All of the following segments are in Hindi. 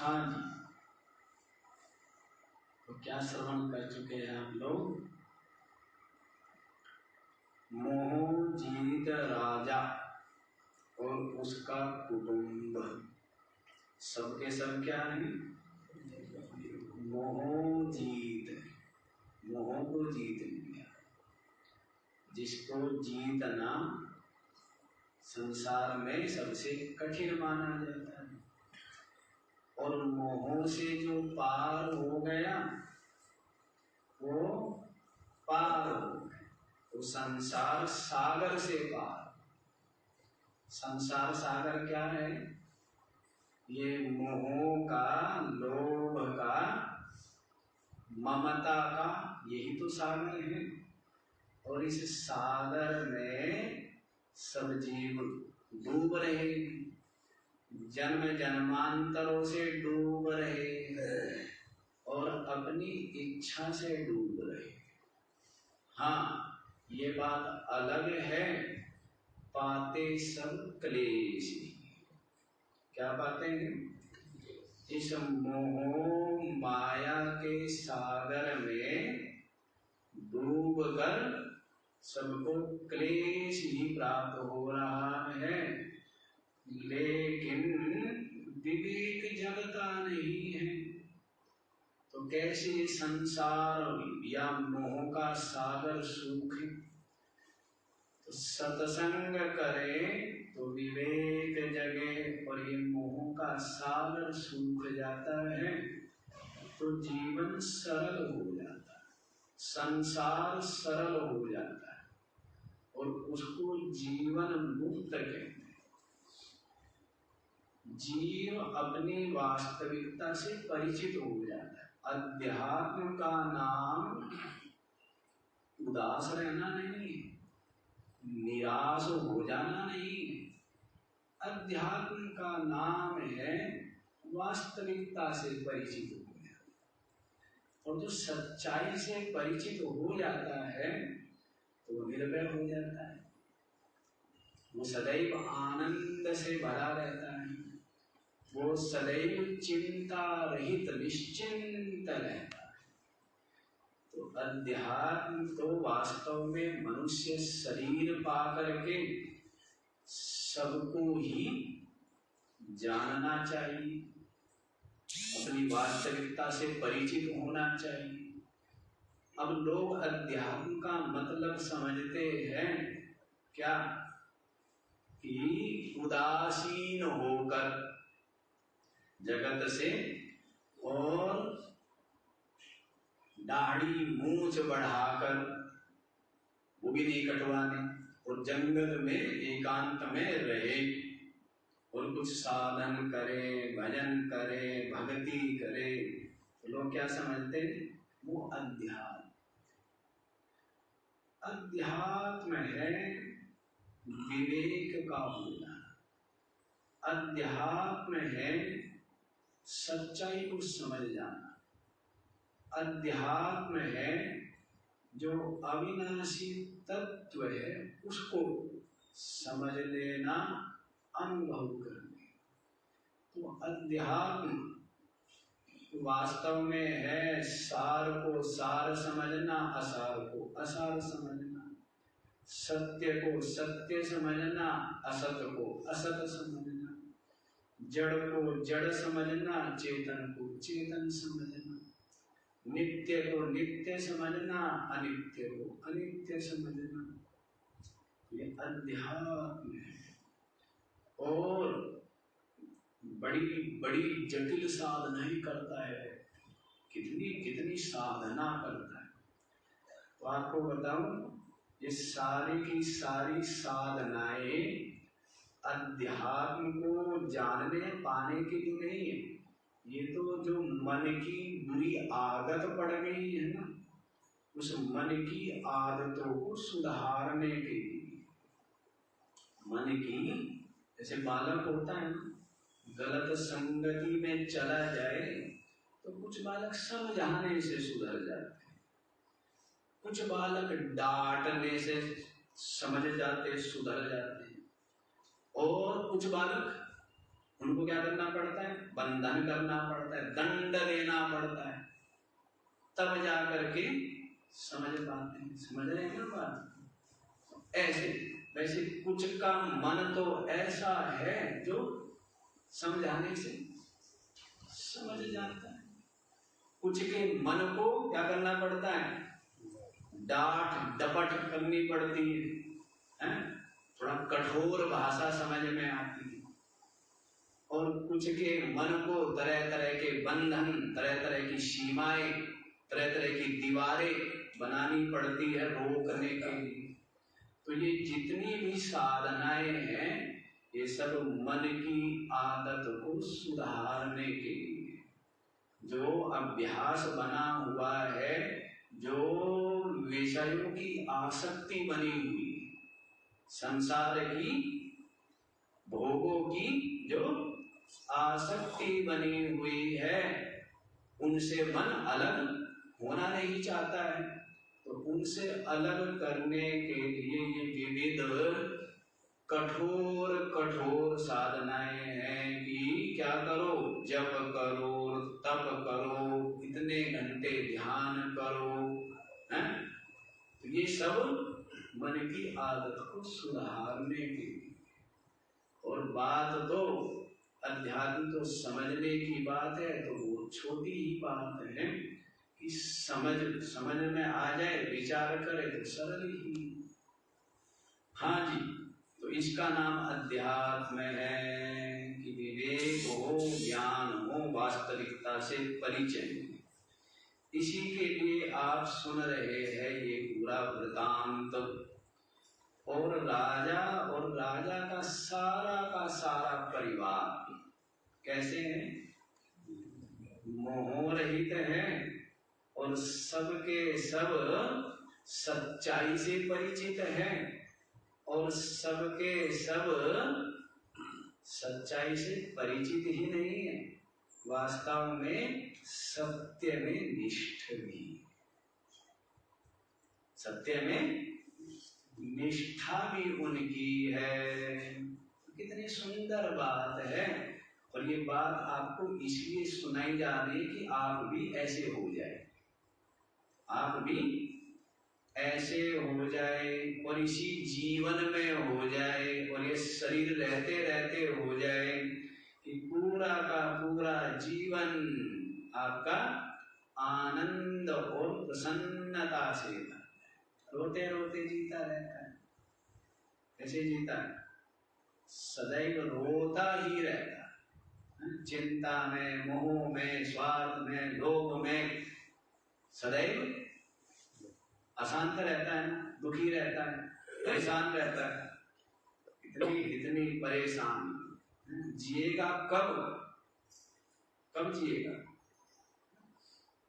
हाँ जी, तो क्या श्रवण कर चुके हैं आप लोग? मोहजीत राजा और उसका कुटुंब सबके सब क्या है? मोहजीत, मोह को जीत लिया। जिसको जीतना संसार में सबसे कठिन माना जाता है, और मोह से जो पार हो गया वो पार हो गया। तो संसार सागर से पार। संसार सागर क्या है? ये मोह का, लोभ का, ममता का, यही तो सागर है। और इस सागर में सब जीव डूब रहे, जन्म जन्मांतरों से डूब रहे और अपनी इच्छा से डूब रहे। हाँ, ये बात अलग है, पाते सब क्लेश। क्या पाते हैं? इस मोह माया के सागर में डूबकर सबको क्लेश ही प्राप्त हो रहा है, लेकिन विवेक जगता नहीं है। तो कैसे संसार या मोह का सागर सूखे? तो सत्संग करें तो विवेक जगे और ये मोह का सागर सूख जाता है, तो जीवन सरल हो जाता है, संसार सरल हो जाता है, और उसको जीवन मुक्त कहते हैं। जीव अपनी वास्तविकता से परिचित हो जाता है। अध्यात्म का नाम उदास रहना नहीं है, निराश हो जाना नहीं है। अध्यात्म का नाम है वास्तविकता से परिचित हो जाना। और जो सच्चाई से परिचित हो जाता है तो वो निर्भय हो जाता है, वो सदैव आनंद से भरा रहता है, वो सदैव चिंता रहित निश्चिंत रहता है। तो अध्यात्म तो वास्तव में मनुष्य शरीर पा करके सबको ही जानना चाहिए, अपनी वास्तविकता से परिचित होना चाहिए। अब लोग अध्यात्म का मतलब समझते हैं क्या? कि उदासीन होकर जगत से, और दाढ़ी मूंछ बढ़ाकर, वो भी नहीं कटवाने, और जंगल में एकांत में रहे और कुछ साधन करे, भजन करे, भक्ति करे। तो लोग क्या समझते हैं? वो अध्यात्म। अध्यात्म है विवेक का होना, अध्यात्म है सच्चाई को समझ जाना, अध्यात्म है जो अविनाशी तत्व है उसको समझ लेना, अनुभव करने। तो अध्यात्म वास्तव में है सार को सार समझना, असार को असार समझना, सत्य को सत्य समझना, असत को असत समझना, जड़ को जड़ समझना, चेतन को चेतन समझना, नित्य को नित्य समझना, अनित्य को अनित्य समझना। ये अध्यात्म है। और बड़ी बड़ी जटिल साधनाएं करता है, कितनी कितनी साधना करता है। तो आपको बताऊं, ये सारी की सारी साधनाएं अध्यात्म को जानने पाने के लिए नहीं है। ये तो जो मन की बुरी आदत पड़ गई है ना, उस मन की आदतों को सुधारने के लिए। मन की, जैसे बालक होता है ना, गलत संगति में चला जाए तो कुछ बालक समझाने से सुधर जाते हैं, कुछ बालक डांटने से समझ जाते, सुधर जाते हैं, और कुछ बालक उनको क्या करना पड़ता है? बंधन करना पड़ता है, दंड देना पड़ता है, तब जा करके समझ पाते हैं। समझ रहे हैं ना बात? ऐसे वैसे कुछ का मन तो ऐसा है जो समझाने से समझ जाता है। कुछ के मन को क्या करना पड़ता है? डांट डपट करनी पड़ती है? थोड़ा कठोर भाषा समझ में आती है। और कुछ के मन को तरह तरह के बंधन, तरह तरह की सीमाएं, तरह तरह की दीवारें बनानी पड़ती है रोकने के लिए। तो ये जितनी भी साधनाएं हैं ये सब मन की आदत को सुधारने के लिए, जो अभ्यास बना हुआ है, जो विषयों की आसक्ति बनी हुई, संसार की भोगों की जो आसक्ति बनी हुई है, उनसे मन अलग होना नहीं चाहता है। तो उनसे अलग करने के लिए ये विविध कठोर कठोर साधनाएं हैं कि क्या करो? जप करो, तप करो, इतने घंटे ध्यान करो, हैं? तो ये सब मन की आदत को सुधारने के लिए। और बात तो अध्यात्म तो समझने की बात है, तो वो छोटी ही बात है कि समझ में आ जाए, विचार करे तो सरल ही। हाँ जी, तो इसका नाम अध्यात्म है कि विवेक हो, ज्ञान हो, वास्तविकता से परिचय। इसी के लिए आप सुन रहे हैं ये पूरा वृतांत। और राजा का सारा परिवार कैसे है? मोह रहित है और सबके सब सच्चाई से परिचित है, और सबके सब सच्चाई से परिचित ही नहीं है, वास्तव में सत्य में निष्ठ भी, सत्य में निष्ठा भी उनकी है। कितनी सुंदर बात है। और ये बात आपको इसलिए सुनाई जा रही है कि आप भी ऐसे हो जाए, आप भी ऐसे हो जाए, और इसी जीवन में हो जाए, और ये शरीर रहते रहते हो जाए कि पूरा का पूरा जीवन आपका आनंद और प्रसन्नता से, रोते रोते जीता रहता है। कैसे जीता है? सदैव रोता ही रहता है, चिंता में, मोह में, स्वार्थ में, लोभ में सदैव अशांत रहता है, दुखी रहता है, परेशान रहता है। इतनी परेशान जिएगा कब जिएगा?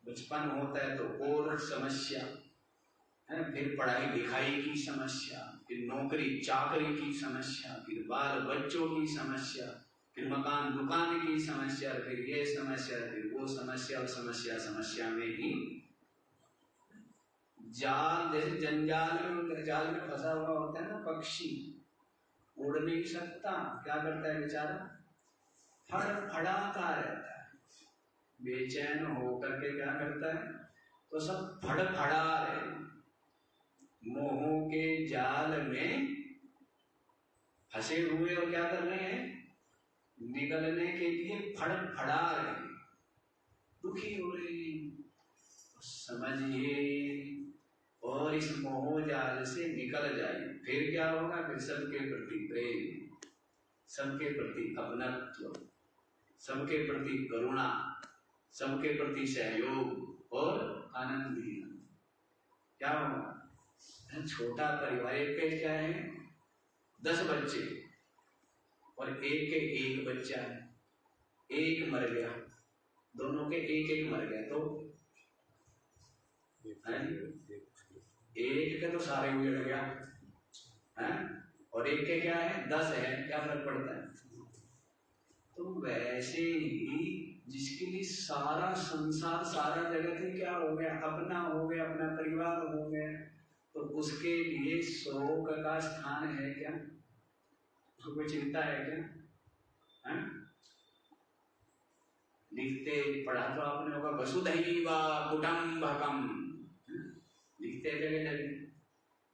बचपन होता है तो और समस्या है, फिर पढ़ाई लिखाई की समस्या, फिर नौकरी चाकरी की समस्या, फिर बाल बच्चों की समस्या, फिर मकान दुकान की समस्या, फिर ये समस्या, फिर वो समस्या, और समस्या में ही जाल, जैसे जाल में फंसा हुआ होता है ना पक्षी, उड़ नहीं सकता, क्या करता है बेचारा? फड़फड़ाता रहता है, बेचैन होकर के क्या करता है? तो सब फड़फड़ा रहे, मोहों के जाल में फंसे हुए, और क्या कर रहे हैं? निकलने के लिए फड़फड़ा रहे, दुखी हो रहे हैं। समझिए, और इस मोह जाल से निकल जाइए, फिर क्या होगा? फिर सबके प्रति प्रेम, सबके प्रति अपनत्व, सबके प्रति करुणा, सबके प्रति सहयोग और आनंद ही। क्या होगा? छोटा परिवार, एक क्या है? 10 बच्चे, और एक बच्चा है, एक मर गया, दोनों के एक मर गया, तो एक के तो सारे उजड़ गया है, और एक के क्या है? 10 है, क्या फर्क पड़ता है? तो वैसे ही जिसके लिए सारा संसार, सारा जगत ही क्या हो गया? अपना हो गया, अपना परिवार हो गया, तो उसके लिए शोक का स्थान है क्या? उसको कोई चिंता है क्या? है? लिखते पढ़ा तो आपने होगा वसुधैव कुटुम्बकम, लिखते जगह जगह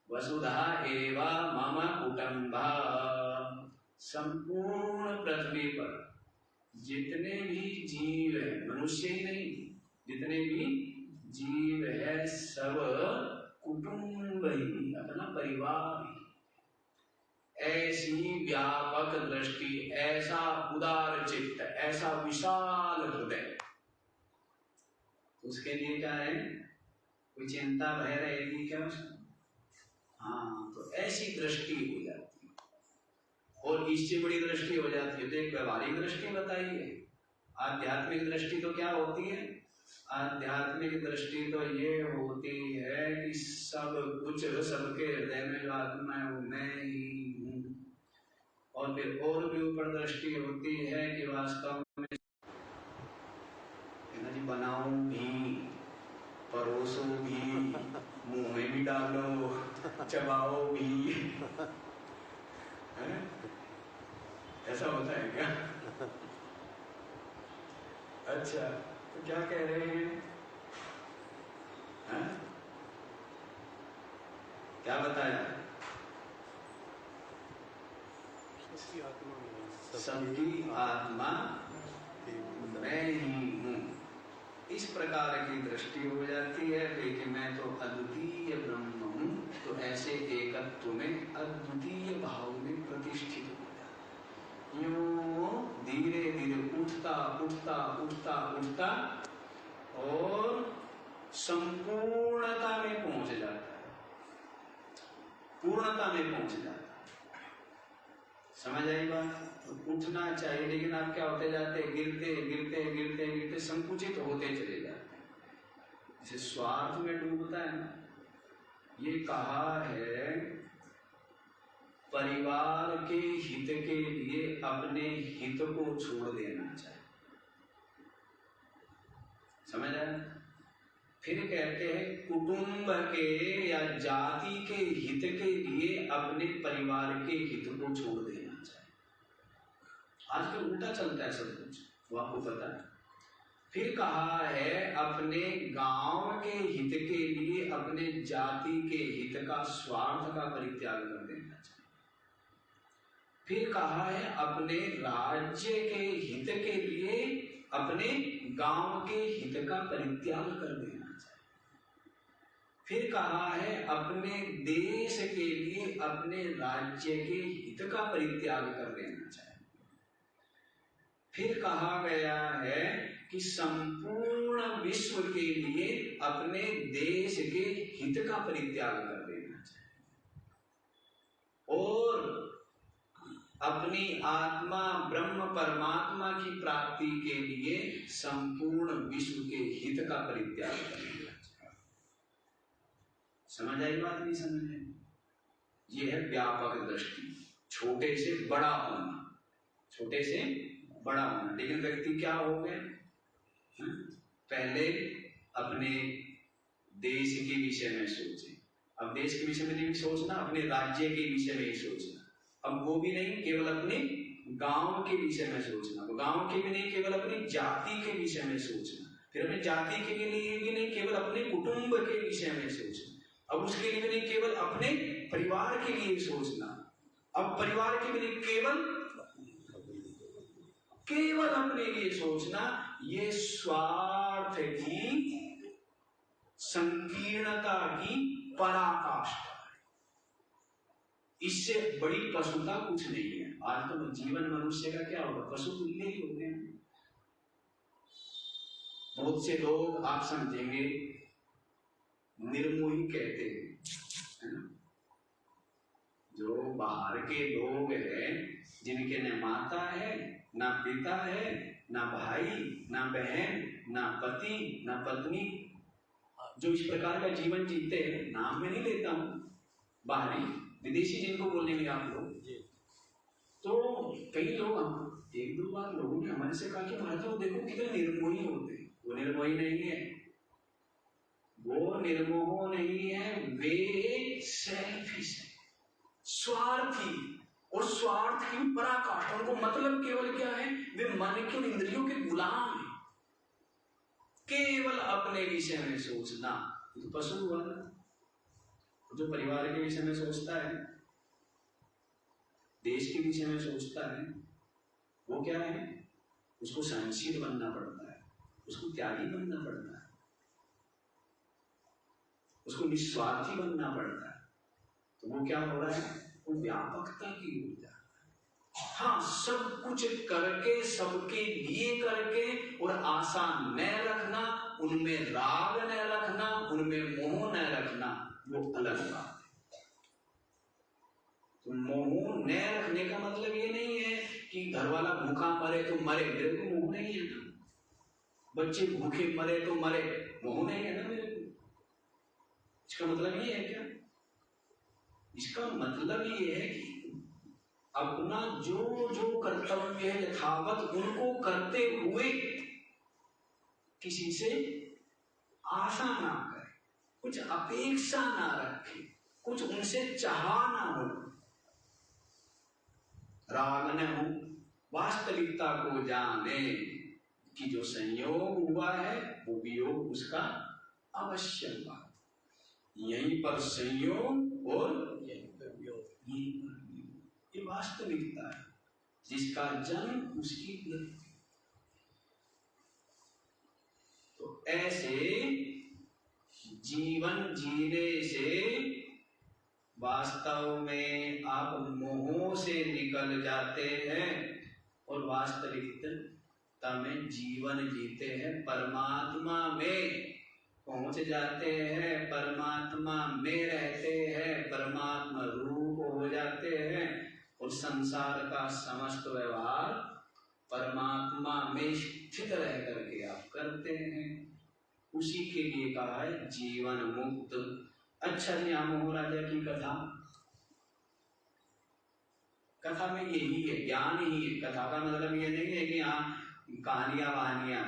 वसुधा एव मम कुटुम्बः। संपूर्ण पृथ्वी पर जितने भी जीव है, मनुष्य ही नहीं, जितने भी जीव है सब कुटुंब ही, अपना परिवार ही। ऐसी व्यापक दृष्टि, ऐसा उदार चित्त, ऐसा विशाल हृदय, उसके लिए क्या है, कोई चिंता भय रहेगी क्या उसको? हाँ, तो ऐसी दृष्टि हो जाती है। और इससे बड़ी दृष्टि हो जाती है तो एक व्यवहारिक दृष्टि बताइए। आध्यात्मिक दृष्टि तो क्या होती है? आध्यात्मिक दृष्टि तो ये होती है कि सब कुछ, सबके हृदय में जो आत्मा है वो मैं ही हूँ। और फिर और भी ऊपर दृष्टि होती है कि वास्तव में बनाओ भी, परोसो भी, मुंह में भी डालो, चबाओ भी, है? ऐसा होता है क्या? अच्छा, तो क्या कह रहे हैं? है? क्या बताया? सबकी आत्मा मैं ही हूँ। इस प्रकार की दृष्टि हो जाती है, लेकिन मैं तो अद्वितीय ब्रह्म हूँ, तो ऐसे एकत्व में अद्वितीय भाव में प्रतिष्ठित हो जाता है। यूं धीरे धीरे उठता उठता उठता उठता और संपूर्णता में पहुंच जाता है, पूर्णता में पहुंच जाता है। समझ आई बात? तो उठना चाहिए, लेकिन आप क्या होते जाते हैं, गिरते गिरते गिरते गिरते संकुचित होते चले जाते हैं, जैसे स्वार्थ में डूबता है ना। ये कहा है परिवार के हित के लिए अपने हित को छोड़ देना चाहिए। समझ आया? फिर कहते हैं कुटुंब के या जाति के हित के लिए अपने परिवार के हित को छोड़ देना चाहिए। आजकल उल्टा चलता है सब कुछ, वो आपको पता है। फिर कहा है अपने गांव के हित के लिए अपने जाति के हित का, स्वार्थ का परित्याग कर देना चाहिए। फिर कहा है अपने राज्य के हित के लिए अपने गांव के हित का परित्याग कर देना चाहिए। फिर कहा है अपने देश के लिए अपने राज्य के हित का परित्याग कर देना चाहिए। फिर कहा गया है कि संपूर्ण विश्व के लिए अपने देश के हित का परित्याग कर देना चाहिए और अपनी आत्मा ब्रह्म परमात्मा की प्राप्ति के लिए संपूर्ण विश्व के हित का परित्याग कर देना चाहिए। समझ आई बात? नहीं समझ आई? ये है व्यापक दृष्टि, छोटे से बड़ा होना, छोटे से बड़ा होना। लेकिन व्यक्ति क्या हो गए, पहले अपने देश के विषय में सोचे, अब देश के विषय में नहीं सोचना, अपने राज्य के विषय में ही सोचना। अब वो भी नहीं, केवल अपने गांव के विषय में सोचना, गांव के भी नहीं, केवल अपनी जाति के विषय में सोचना। फिर अपनी जाति के लिए भी नहीं, केवल अपने कुटुंब के विषय में सोचना। अब उसके लिए भी नहीं, केवल अपने परिवार के लिए सोचना। अब परिवार के भी नहीं, केवल अपने लिए सोचना। ये स्वार्थ की संकीर्णता की पराकाष्ठा है। इससे बड़ी पशुता कुछ नहीं है। आज तो जीवन मनुष्य का क्या होगा, पशु तुल्य ही होते हैं। बहुत से लोग आप समझेंगे निर्मोही कहते हैं, है ना? जो बाहर के लोग हैं, जिनके न माता है, ना पिता है, ना भाई, ना बहन, ना पति, ना पत्नी, जो इस प्रकार का जीवन जीते हैं, नाम में नहीं लेता हूं, बाहरी विदेशी जिनको बोलेंगे आप लोग, तो कई लोग, एक दो बार लोगों ने हमारे से कहा कि महाराज वो देखो कितने निर्मोही होते हैं। वो निर्मोही नहीं है, वो निर्मोह नहीं है, वे सेल्फिश है, स्वार्थी। और स्वार्थ की पराकाष्ठा। उनको मतलब केवल क्या है, वे मन के इंद्रियों के गुलाम हैं। केवल अपने विषय में सोचना, तो पशु हुआ ना। जो परिवार के विषय में सोचता है, देश के विषय में सोचता है, वो क्या है? उसको सहनशील बनना पड़ता है, उसको त्यागी बनना पड़ता है, उसको निस्वार्थी बनना पड़ता है। तो वो क्या हो रहा है? वो व्यापकता की ऊर्जा। हाँ, सब कुछ करके, सबके लिए करके, और आशा न रखना, उनमें राग न रखना, उनमें मोह न रखना, वो अलग बात है। तो मोह न रखने का मतलब ये नहीं है कि घर वाला भूखा मरे तो मरे, मेरे को मोह नहीं है ना। बच्चे भूखे मरे तो मरे, मोह नहीं है ना मेरे को। इसका मतलब ये है क्या? इसका मतलब ये है कि अपना जो जो कर्तव्य है यथावत उनको करते हुए किसी से आशा ना करे, कुछ अपेक्षा ना रखे, कुछ उनसे चाह ना हो, राग न हो, वास्तविकता को जाने कि जो संयोग हुआ है वो वियोग उसका अवश्य हुआ। यहीं पर संयोग और यहीं पर वियोग, ये वास्तविकता है। जिसका जन्म उसकी मृत्यु। तो ऐसे जीवन जीने से वास्तव में आप मोह से निकल जाते हैं और वास्तविकता में जीवन जीते हैं, परमात्मा में पहुंच जाते हैं, परमात्मा में रहते हैं, परमात्मा रूप हो जाते हैं और संसार का समस्त व्यवहार परमात्मा में स्थित रह करके आप करते हैं। उसी के लिए कहा है जीवन मुक्त। अच्छा जी, मोह राजा की कथा में यही है, ज्ञान ही है। कथा का मतलब ये नहीं है कि हाँ कहानियां वहानियां,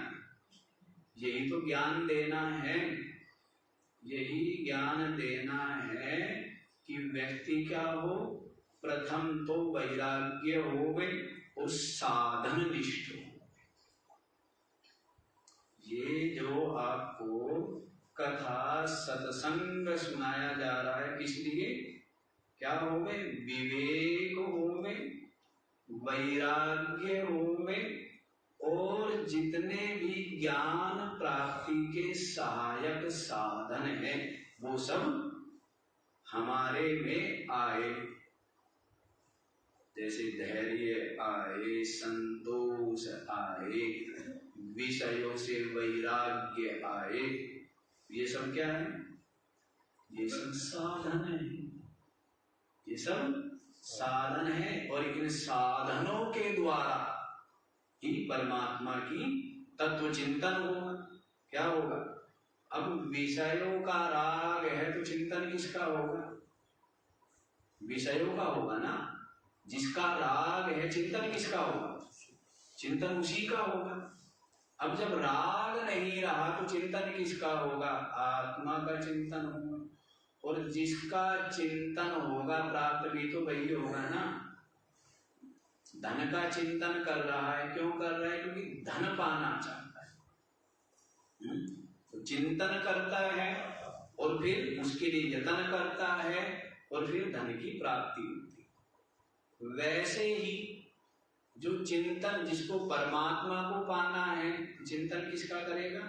यही तो ज्ञान देना है। यही ज्ञान देना है कि व्यक्ति क्या हो, प्रथम तो वैराग्य हो गए और साधन निष्ठ हो। ये जो आपको कथा सत्संग सुनाया जा रहा है, किस लिए? क्या हो गए? विवेक हो गए, वैराग्य हो गए, और जितने भी ज्ञान प्राप्ति के सहायक साधन हैं वो सब हमारे में आए। जैसे धैर्य आए, संतोष आए, विषयों से वैराग्य आए, ये सब क्या है? ये सब साधन है। ये सब साधन है और इन साधनों के द्वारा ही परमात्मा की तत्व चिंतन होगा। क्या होगा? अब विषयों का राग है तो चिंतन किसका होगा? विषयों का होगा ना। जिसका राग है चिंतन किसका होगा? चिंतन उसी का होगा। अब जब राग नहीं रहा तो चिंतन किसका होगा? आत्मा का चिंतन होगा। और जिसका चिंतन होगा प्राप्त भी तो वही होगा ना। धन का चिंतन कर रहा है, क्यों कर रहा है? क्योंकि धन पाना चाहता है। तो चिंतन करता है और फिर उसके लिए यत्न करता है और फिर धन की प्राप्ति होती है। वैसे ही जो चिंतन, जिसको परमात्मा को पाना है, चिंतन किसका करेगा?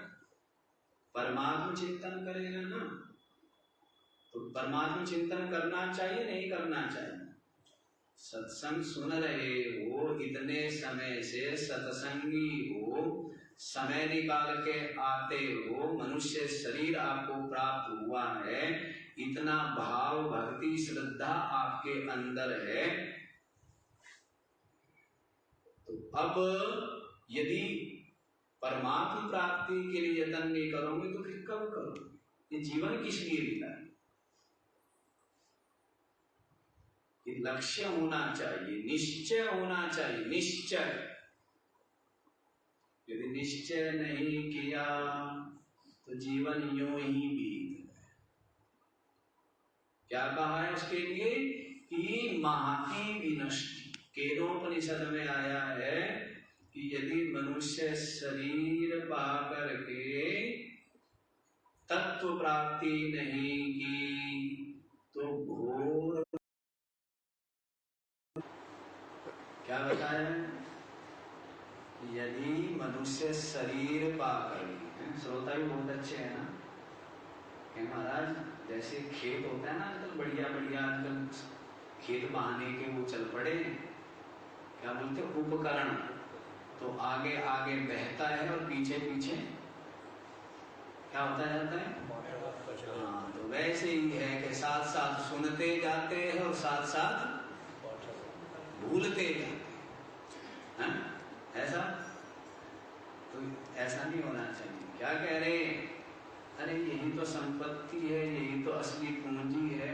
परमात्मा चिंतन करेगा ना। तो परमात्मा चिंतन करना चाहिए, नहीं करना चाहिए? सत्संग सुन रहे हो, इतने समय से सत्संगी हो, समय निकाल के आते हो, मनुष्य शरीर आपको प्राप्त हुआ है, इतना भाव भक्ति श्रद्धा आपके अंदर है, तो अब यदि परमात्मा प्राप्ति के लिए यत्न नहीं करोगे तो फिर कब करोगे? ये जीवन किस लिए मिला है? लक्ष्य होना चाहिए, निश्चय होना चाहिए। निश्चय, यदि निश्चय नहीं किया तो जीवन यूं ही बीत गया। क्या कहा है उसके लिए? कि महाति विनष्टि। केनोपनिषद में आया है कि यदि मनुष्य शरीर पा करके तत्व प्राप्ति नहीं की तो घोर क्या बताया, यदि मनुष्य शरीर पा कर, श्रोता भी बहुत अच्छे हैं ना कि महाराज, जैसे खेत होता है ना आजकल, बढ़िया बढ़िया आजकल खेत बहाने के वो चल पड़े, क्या बोलते उपकरण, तो आगे आगे बहता है और पीछे पीछे क्या होता जाता है। हाँ, तो वैसे ही है कि साथ साथ सुनते जाते हैं और साथ साथ भूलते जाते हैं, ऐसा तो ऐसा नहीं होना चाहिए। क्या कह रहे हैं, अरे यही तो संपत्ति है, यही तो असली पूंजी है,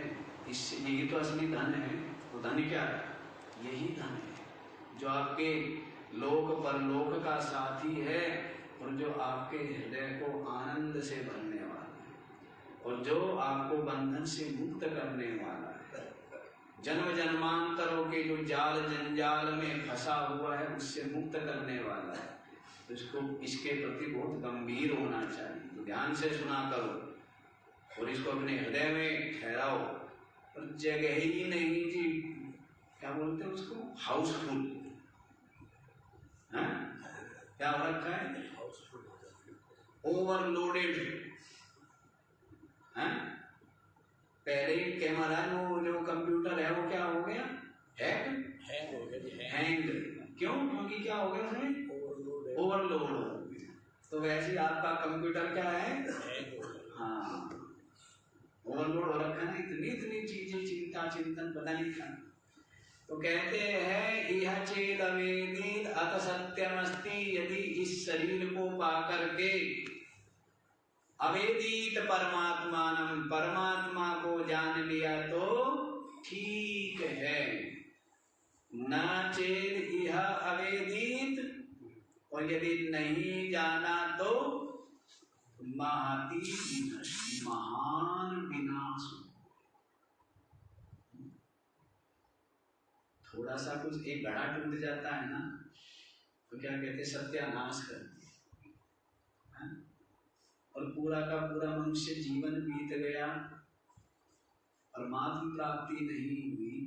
इससे यही तो असली धन है। तो धन क्या है, यही धन है जो आपके लोक परलोक का साथी है और जो आपके हृदय को आनंद से भरने वाला है और जो आपको बंधन से मुक्त करने वाला है, जन्म जन्मांतरों के जो जाल जंजाल में फंसा हुआ है उससे मुक्त करने वाला है। तो इसको, इसके प्रति बहुत गंभीर होना चाहिए। तो ध्यान से सुना करो और इसको अपने हृदय में ठहराओ। और जगह ही नहीं जी, क्या बोलते हैं उसको, हाउसफुल, क्या हो रखा है, ओवरलोडेड है। पहले ही के महाराज वो जो कंप्यूटर है वो क्या हो गया, हैंग हो गया, हैंग। क्यों, क्योंकि क्या हो गया उसमें, ओवरलोड हो गया। तो वैसे ही आपका कंप्यूटर क्या है, हाँ, ओवरलोड हो रखा है ना, इतनी इतनी चीजें, चिंता चिंतन पता नहीं क्या। तो कहते हैं यह चेद अवेदित अत सत्यमस्ति, यदि इस शरीर को पा करके अवेदित परमात्मानम, परमात्मा को जान लिया तो ठीक है। न चेद यह अवेदित, और यदि नहीं जाना तो महती विनष्टि, महान विनाश। थोड़ा सा कुछ एक घड़ा टूट जाता है ना तो क्या कहते, सत्यानाश कर दिया, और पूरा का पूरा मनुष्य जीवन बीत गया, परमात्मा प्राप्ति नहीं हुई,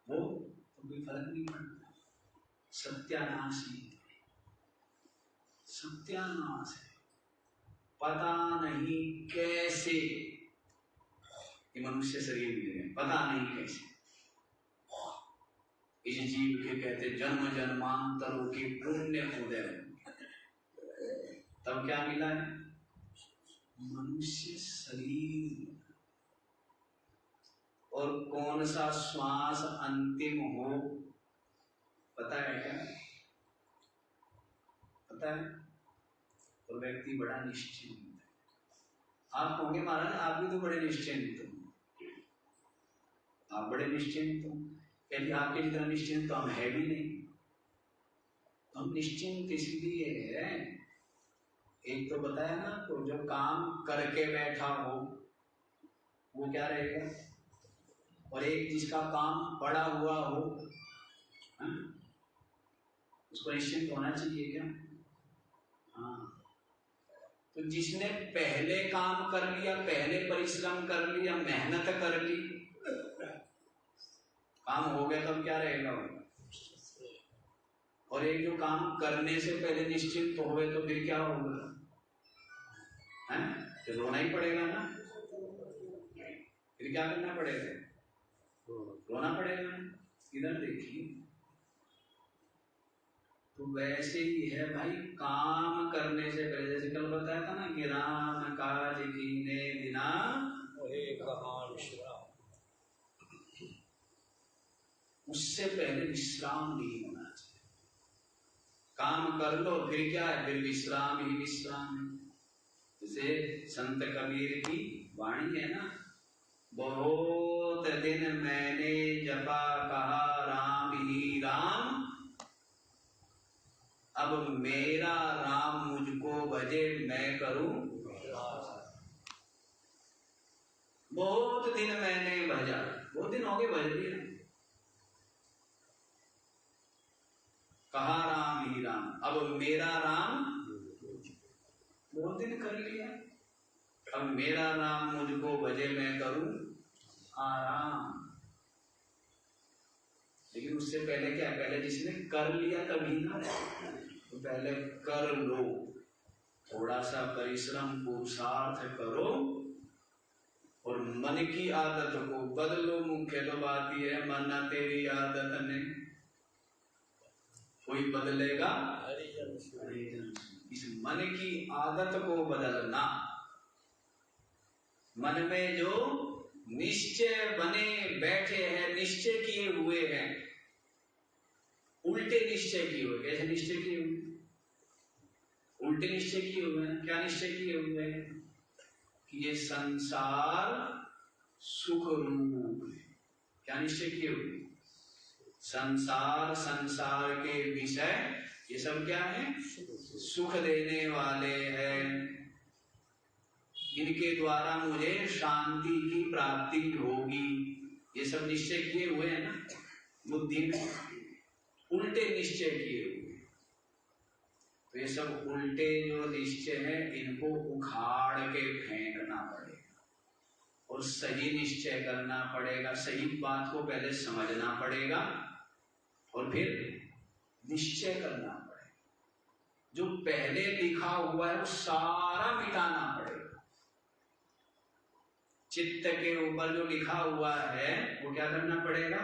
वो तो कोई फर्क नहीं पड़ता। सत्यानाश ही सत्यानाश है। पता नहीं कैसे ये मनुष्य शरीर मिल गया, पता नहीं कैसे। इस जीव के कहते जन्म जन्मांतरों के पुण्य उदय, तब क्या मिला है, मनुष्य शरीर। और कौन सा श्वास अंतिम हो पता है क्या, पता है, तो व्यक्ति बड़ा निश्चिंत है। आप कहोगे महाराज आप भी तो बड़े निश्चिंत हो, आप बड़े निश्चिंत हो, यदि आपके जितना निश्चिंत तो हम है भी नहीं। हम निश्चिंत इसलिए है, एक तो बताया ना, तो जो काम करके बैठा हो वो क्या रहेगा, और एक जिसका काम पड़ा हुआ हो, उसको निश्चिंत होना चाहिए क्या। हाँ, तो जिसने पहले काम कर लिया, पहले परिश्रम कर लिया, मेहनत कर ली, काम हो गया, तब क्या रहेगा वो। और एक जो काम करने से पहले निश्चिंत हो गए तो फिर क्या होगा, तो रोना ही पड़ेगा ना, फिर क्या करना पड़ेगा, रोना पड़ेगा। इधर देखिए, तो वैसे ही है भाई, काम करने से पहले, जैसे कल बताया था ना कि राम काज कीने बिना कहाँ विश्राम, उससे पहले विश्राम नहीं होना चाहिए। काम कर लो फिर क्या है, फिर विश्राम ही विश्राम है। जैसे संत कबीर की वाणी है ना, बहुत दिन मैंने जपा कहा राम ही राम, अब मेरा राम मुझको भजे मैं करूं। बहुत दिन मैंने भजा, बहुत दिन हो गए भज दिया, कहा राम अब मेरा राम बहुत दिन कर लिया, अब मेरा राम मुझको भजे मैं करूं आराम। लेकिन उससे पहले क्या, पहले जिसने कर लिया तभी ना, तो पहले कर लो, थोड़ा सा परिश्रम पुरुषार्थ करो और मन की आदत को बदलो। मुख्य तो बात यह है, मरना तेरी आदत ने कोई बदलेगा हरिजन। इस मन की आदत को बदलना, मन में जो निश्चय बने बैठे हैं, निश्चय किए हुए हैं, उल्टे निश्चय किए हुए। कैसे निश्चय किए हुए? उल्टे निश्चय किए हुए हैं। क्या निश्चय किए हुए हैं? कि ये संसार सुख रूप है। क्या निश्चय किए हुए? संसार, संसार के विषय, ये सब क्या है? सुख देने वाले हैं। इनके द्वारा मुझे शांति की प्राप्ति होगी, ये सब निश्चय किए हुए हैं ना बुद्धि में, उल्टे निश्चय किए हुए। तो ये सब उल्टे जो निश्चय है, इनको उखाड़ के फेंकना पड़ेगा और सही निश्चय करना पड़ेगा। सही बात को पहले समझना पड़ेगा और फिर निश्चय करना पड़ेगा। जो पहले लिखा हुआ है वो सारा मिटाना पड़ेगा। चित्त के ऊपर जो लिखा हुआ है वो क्या करना पड़ेगा?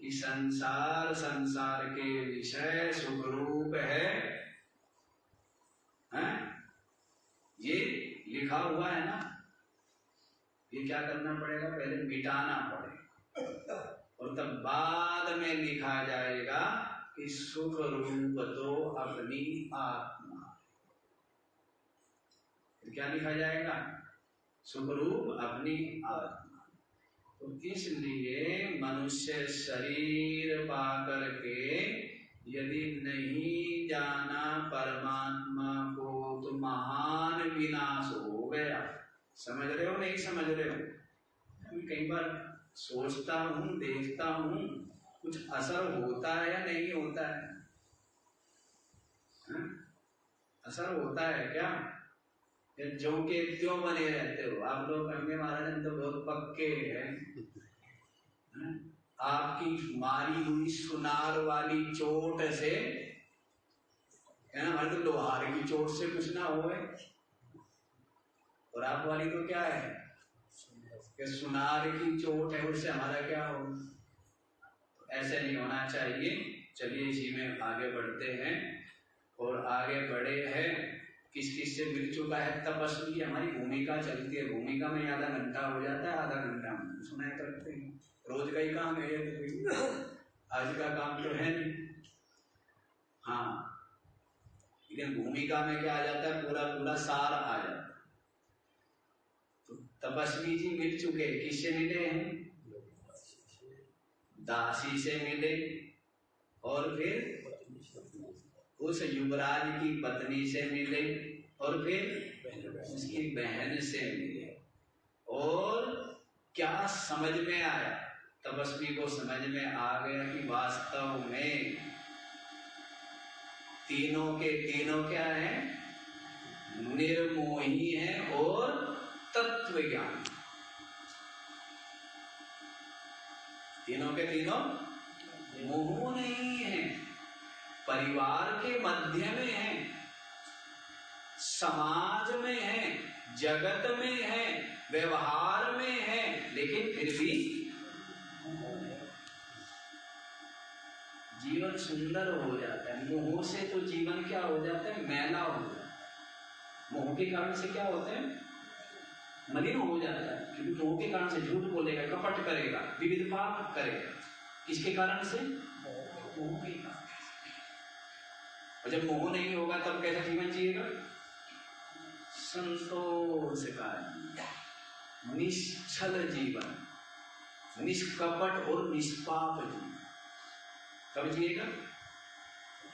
कि संसार, संसार के विषय सुख रूप है, ये लिखा हुआ है ना, ये क्या करना पड़ेगा? पहले मिटाना पड़ेगा और तब बाद में लिखा जाएगा कि सुख रूप तो अपनी आत्मा। क्या लिखा जाएगा? सुख रूप अपनी आत्मा। तो इसलिए मनुष्य शरीर पाकर के यदि नहीं जाना परमात्मा को तो महान विनाश हो गया। समझ रहे हो नहीं समझ रहे हो? कई बार सोचता हूँ, देखता हूँ, कुछ असर होता है या नहीं होता है? असर होता है क्या? जो के क्यों बने रहते हो आप लोग? कहेंगे महाराज हम तो बहुत पक्के हैं। आपकी मारी हुई सुनार वाली चोट से, है ना, हमारे तो लोहार की चोट से कुछ ना होए, और आप वाली तो क्या है कि सुनार की चोट है, उससे हमारा क्या हो? तो ऐसे नहीं होना चाहिए। चलिए इसी में आगे बढ़ते हैं और आगे बढ़े हैं। किस किस से मिल चुका है तपस्वी? हमारी भूमिका चलती है, भूमिका में आधा घंटा हो जाता है, आधा घंटा में सुनाया करते हैं। रोज का ही काम है ये, आज का काम तो है नहीं। हाँ, लेकिन भूमिका में क्या आ जाता है? पूरा पूरा सार आ जाता है। तो तपस्वी जी मिल चुके, किससे मिले हैं? दासी से मिले और फिर उस युवराज की पत्नी से मिले और फिर उसकी बहन से मिले। और क्या समझ में आया? तपस्वी को समझ में आ गया कि वास्तव में तीनों के तीनों क्या है? निर्मोही है और तत्व ज्ञान। तीनों के तीनों मोह नहीं है, परिवार के मध्य में है, समाज में है, जगत में है, व्यवहार में है, लेकिन फिर भी जीवन सुंदर हो जाता है। मोह से तो जीवन क्या हो जाता है? मैला हो जाता है। मोह के कारण से क्या होता है? मलिन हो जाता है। क्योंकि मोह के कारण से झूठ बोलेगा, कपट करेगा, विविध पाप करेगा। किसके कारण से? मोह के कारण। और जब मोह नहीं होगा तब कैसा जीवन जिएगा? संतोष का जीवन, निश्चल जीवन, निष्कपट और निष्पाप जीवन। कब जिएगा?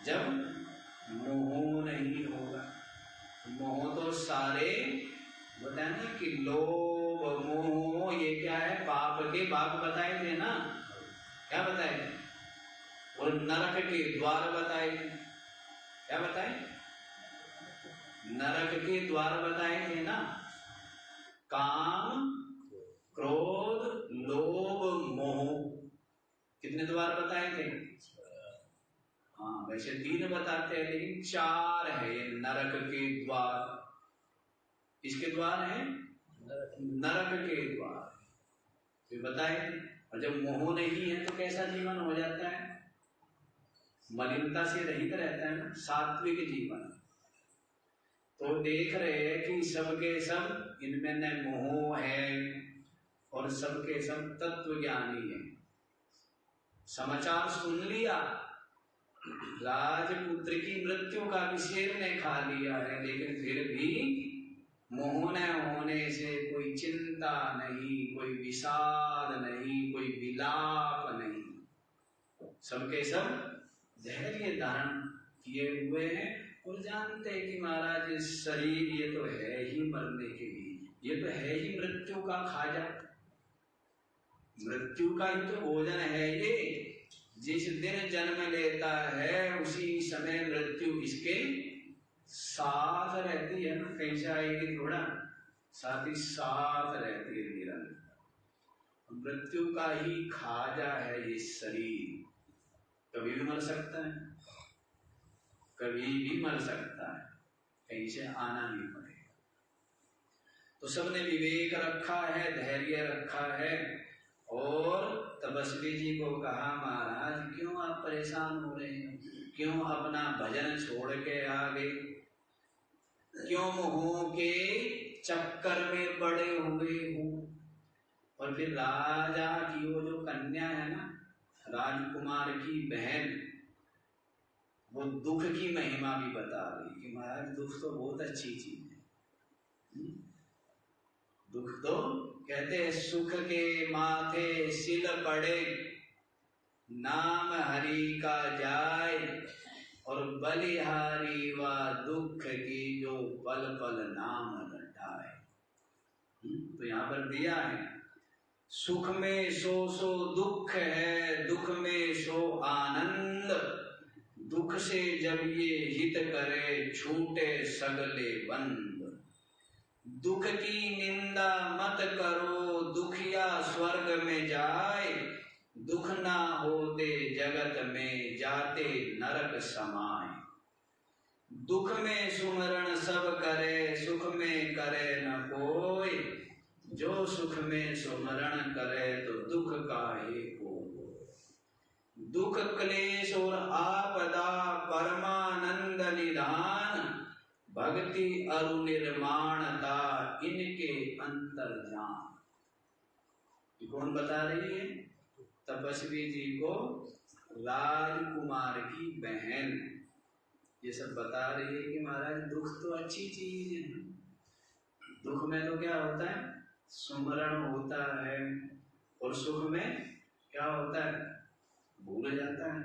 जब मोह नहीं होगा। मोह तो सारे बताए ना कि लोभ मोह, ये क्या है? पाप के बाप बताए थे ना। क्या बताए थे? और नरक के द्वार बताए थे। क्या बताए? नरक के द्वार बताए थे ना, काम, क्रोध, लोभ, मोह। कितने द्वार बताए थे? हाँ, वैसे 3 बताते हैं लेकिन 4 है ये नरक के द्वार। किसके द्वार है? नरक के द्वार तो बताए। और जब मोह नहीं है तो कैसा जीवन हो जाता है? मलिनता से रहित रहता है ना, सात्विक जीवन। तो देख रहे हैं कि सबके सब इनमें न मोह है और सबके सब तत्व ज्ञानी है। समाचार सुन लिया, राजपुत्र की मृत्यु का भी शेर ने खा लिया है, लेकिन फिर भी मोह न होने से कोई चिंता नहीं, कोई विषाद नहीं, कोई विलाप नहीं। सबके सब धैर्य धारण किए हुए हैं और जानते हैं कि महाराज शरीर ये तो है ही मरने के लिए, ये तो है ही मृत्यु का खाजा, मृत्यु का ही तो भोजन है ये। जिस दिन जन्म लेता है उसी समय मृत्यु इसके साथ रहती है ना, कहीं से आएगी थोड़ा, साथ ही साथ रहती है निरंतर। मृत्यु का ही खाजा है ये शरीर, कभी भी मर सकता है, कभी भी मर सकता है, कहीं से आना नहीं पड़ेगा। तो सबने विवेक रखा है, धैर्य रखा है। और तपस्वी जी को कहा, महाराज क्यों आप परेशान हो रहे हैं, क्यों अपना भजन छोड़ के आ गए, क्यों मोह के चक्कर में पड़े हुए हो। और फिर राजा की वो जो कन्या है ना, राजकुमार की बहन, वो दुख की महिमा भी बता रही कि महाराज दुख तो बहुत अच्छी चीज है। दुख तो कहते हैं सुख के माथे सिल पड़े, नाम हरि का जाए, और बलिहारी व दुख की जो पल पल नाम रटाए। तो यहाँ पर दिया है, सुख में सो दुख है, दुख में सो आनंद, दुख से जब ये हित करे छूटे सगले बंद। दुख की निंदा मत करो, दुखिया स्वर्ग में जाए, दुख ना होते जगत में जाते नरक समाए। दुख में सुमरण सब करे, सुख में करे न कोई, जो सुख में सुमरण करे तो दुख काहे को। दुख क्लेश और आपदा परमानंद निधान, भक्ति अरु निर्माणता इनके अंतर्जान। कौन बता रही है? तपस्वी जी को राजकुमार की बहन ये सब बता रही है कि महाराज दुख तो अच्छी चीज है, दुख में तो क्या होता है, सुमरण होता है, और सुख में क्या होता है, भूल जाता है,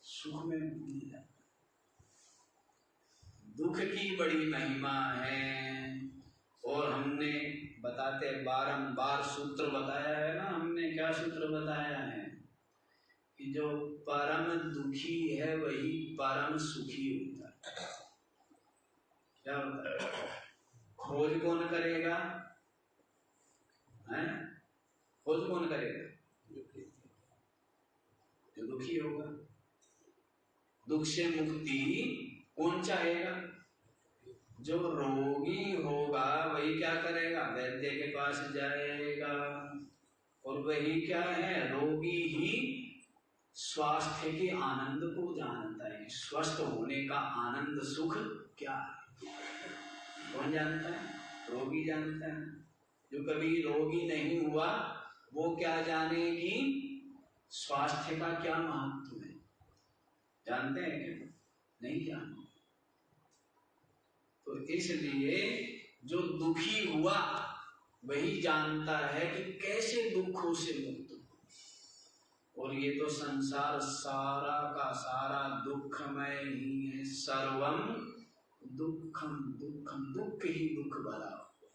सुख में भूल जाता है। दुख की बड़ी महिमा है। और हमने बताते बारंबार सूत्र बताया है ना, हमने क्या सूत्र बताया है कि जो परम दुखी है वही परम सुखी होता है। क्या होता है? खोज कौन करेगा है? खोज कौन करेगा? जो दुखी होगा। दुख से मुक्ति कौन चाहेगा? जो रोगी होगा वही क्या करेगा? वैद्य के पास जाएगा। और वही क्या है? रोगी ही स्वास्थ्य के आनंद को जानता है। स्वस्थ होने का आनंद सुख क्या है कौन जानता है? रोगी जानता है। जो कभी रोगी नहीं हुआ वो क्या जाने कि स्वास्थ्य का क्या महत्व है? जानते हैं क्या? नहीं जानते। तो इसलिए जो दुखी हुआ वही जानता है कि कैसे दुखों से मुक्त हो। और ये तो संसार सारा का सारा दुखमय ही है। सर्वम दुखम दुखम, दुख ही दुख भरा हुआ।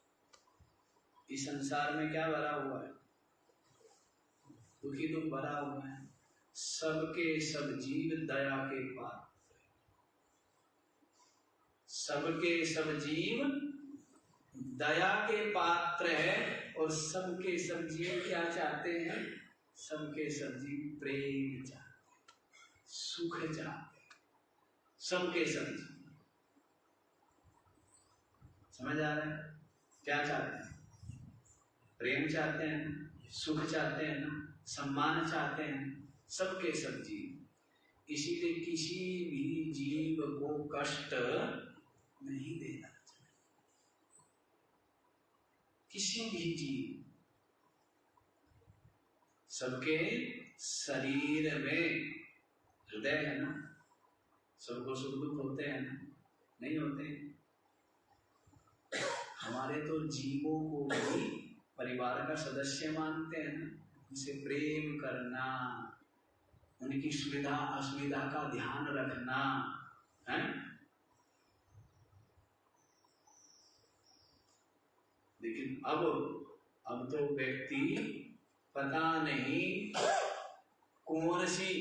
इस संसार में क्या भरा हुआ है? दुखी दुख भरा हुआ है। सबके सब जीव दया के पात्र, सबके सब जीव दया के पात्र है, और सबके सब जीव क्या चाहते हैं? सबके सब जीव प्रेम चाहते, सुख चाहते, सबके सब जीव। समझ आ रहा है? क्या चाहते हैं? प्रेम चाहते हैं, सुख चाहते हैं ना, सम्मान चाहते हैं, सबके सब जीव। इसीलिए किसी भी जीव को कष्ट नहीं देना चाहिए, किसी भी जीव। सबके शरीर में हृदय है ना, सबको सुख दुख होते हैं ना, नहीं होते? हमारे तो जीवों को भी परिवार का सदस्य मानते हैं ना, उनसे प्रेम करना, उनकी सुविधा असुविधा का ध्यान रखना है। लेकिन अब तो व्यक्ति पता नहीं कौन सी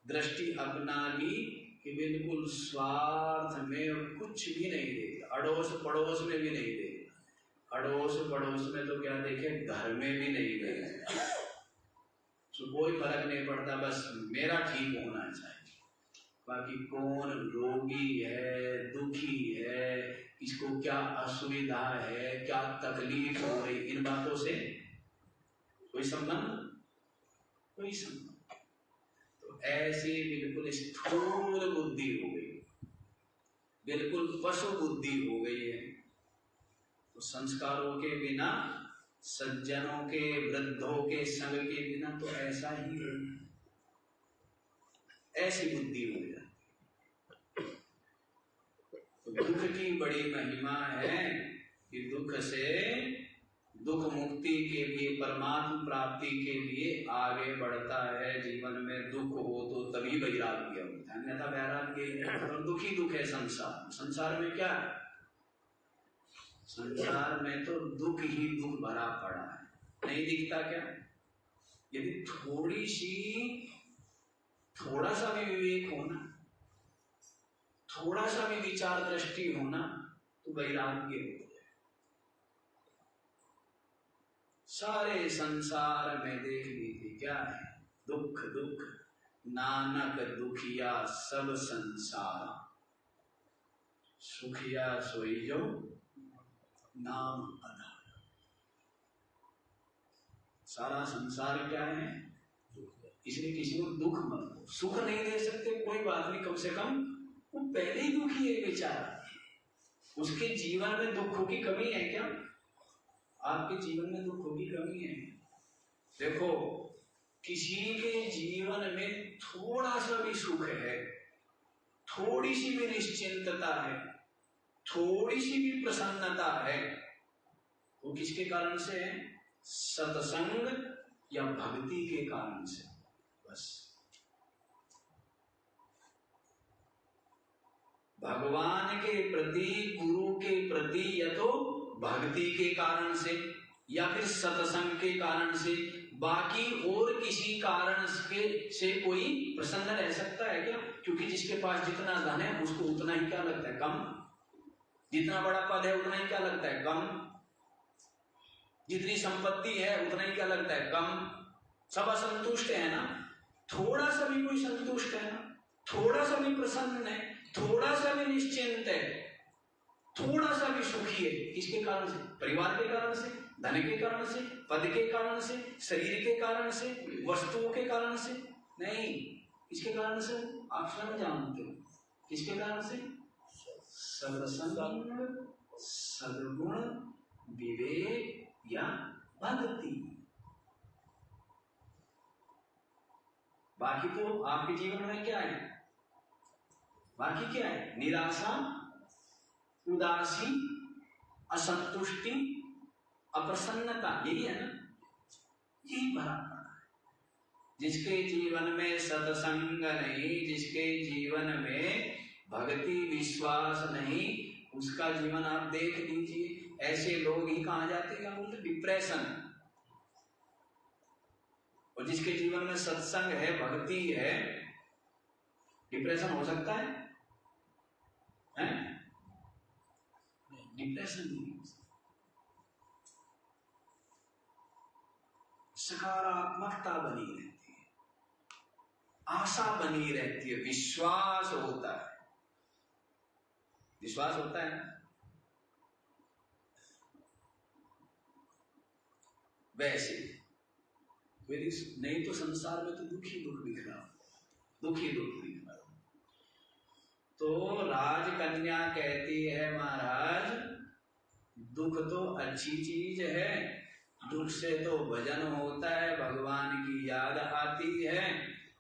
दृष्टि अपना ली कि बिल्कुल स्वार्थ में कुछ भी नहीं देगा, अड़ोस पड़ोस में भी नहीं देगा। अड़ोस पड़ोस में तो क्या देखे, घर में भी नहीं देगा, तो कोई फर्क नहीं पड़ता, बस मेरा ठीक होना चाहिए। बाकी कौन रोगी है, दुखी है, इसको क्या असुविधा है, क्या तकलीफ हो रही, इन बातों से कोई संबंध, कोई संबंध। तो ऐसी बिल्कुल स्थूल बुद्धि हो गई, बिल्कुल पशु बुद्धि हो गई है। तो संस्कारों के बिना, सज्जनों के, वृद्धों के संग के बिना तो ऐसा ही है, ऐसी बुद्धि हो जाती। तो दुख की बड़ी महिमा है कि दुख से, दुख मुक्ति के लिए, परमात्म प्राप्ति के लिए आगे बढ़ता है। जीवन में दुख हो तो तभी वैराग्य होता है, अन्यथा वैराग्य और दुखी दुख है संसार। संसार में क्या है? संसार में तो दुख ही दुख भरा पड़ा है, नहीं दिखता क्या? यदि थोड़ा सा भी विवेक होना, थोड़ा सा भी विचार दृष्टि होना, तो वैराग्य हो जाए। सारे संसार में देख लीजिए क्या है, दुख दुख, नानक दुखिया सब संसार, सुखिया सोई जो नाम आधार। सारा संसार क्या है? इसलिए किसी को दुख मत दो। सुख नहीं दे सकते, कोई बात नहीं, कम से कम वो पहले ही दुखी है बेचारा, उसके जीवन में दुखों की कमी है क्या? आपके जीवन में दुखों की कमी है? देखो, किसी के जीवन में थोड़ा सा भी सुख है, थोड़ी सी भी निश्चिंतता है, थोड़ी सी भी प्रसन्नता है, वो किसके कारण से है? सत्संग या भक्ति के कारण से। बस भगवान के प्रति, गुरु के प्रति, या तो भक्ति के कारण से या फिर सत्संग के कारण से, बाकी और किसी कारण से कोई प्रसन्न रह सकता है क्या? क्योंकि जिसके पास जितना धन है उसको उतना ही क्या लगता है? कम। जितना बड़ा पद है उतना ही क्या लगता है? कम। जितनी संपत्ति है उतना ही क्या लगता है? कम। सब असंतुष्ट है ना? थोड़ा सा भी कोई संतुष्ट है ना, थोड़ा सा भी प्रसन्न है, थोड़ा सा भी निश्चिंत है, थोड़ा सा भी सुखी है, किसके कारण से? परिवार के कारण से, धन के कारण से, पद के कारण से, शरीर के कारण से, वस्तुओं के कारण से नहीं। किसके कारण से? आप स्वयं जानते हो किसके कारण से? सत्संग, सद्गुण, विवेक या भक्ति। बाकी तो आपके जीवन में क्या है? बाकी क्या है? निराशा, उदासी, असंतुष्टि, अप्रसन्नता, यही है ना? यही भरा पड़ा है। जिसके जीवन में सत्संग नहीं, जिसके जीवन में भक्ति विश्वास नहीं, उसका जीवन आप देख लीजिए। ऐसे लोग ही कहा जाते हैं, बोलते डिप्रेशन। और जिसके जीवन में सत्संग है, भक्ति है, डिप्रेशन हो सकता है? डिप्रेशन नहीं हो सकता। सकारात्मकता बनी रहती है, आशा बनी रहती है, विश्वास होता है। विश्वास होता है वैसे नहीं तो संसार में तो दुख ही दुख दिख रहा, दुख ही दुख दिख रहा। तो राजकन्या कहती है महाराज दुख तो अच्छी चीज है, दुख से तो भजन होता है, भगवान की याद आती है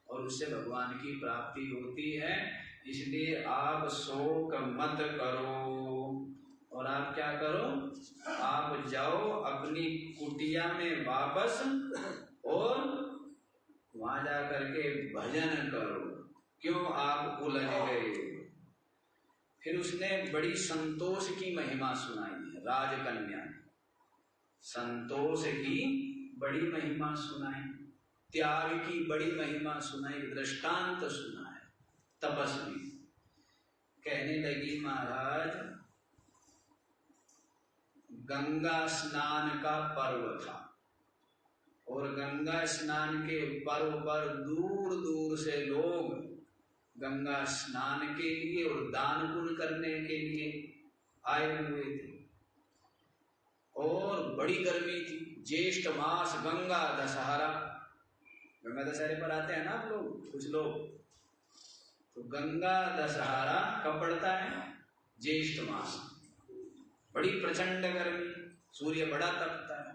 और उससे भगवान की प्राप्ति होती है, इसलिए आप शोक मत करो। और आप क्या करो, आप जाओ अपनी कुटिया में वापस और वहां जा करके भजन करो, क्यों आप उलझ गए। फिर उसने बड़ी संतोष की महिमा सुनाई है, राजकन्या ने संतोष की बड़ी महिमा सुनाई, त्याग की बड़ी महिमा सुनाई, दृष्टांत सुनाए। तपस्वी कहने लगी महाराज गंगा स्नान का पर्व था और गंगा स्नान के पर्व पर दूर दूर से लोग गंगा स्नान के लिए और दान पुण्य करने के लिए आए हुए थे और बड़ी गर्मी थी। ज्येष्ठ मास गंगा दशहरा, गंगा दशहरे पर आते हैं ना आप लोग, कुछ लोग, तो गंगा दशहरा कब पड़ता है, ज्येष्ठ मास, बड़ी प्रचंड गर्मी, सूर्य बड़ा तपता है।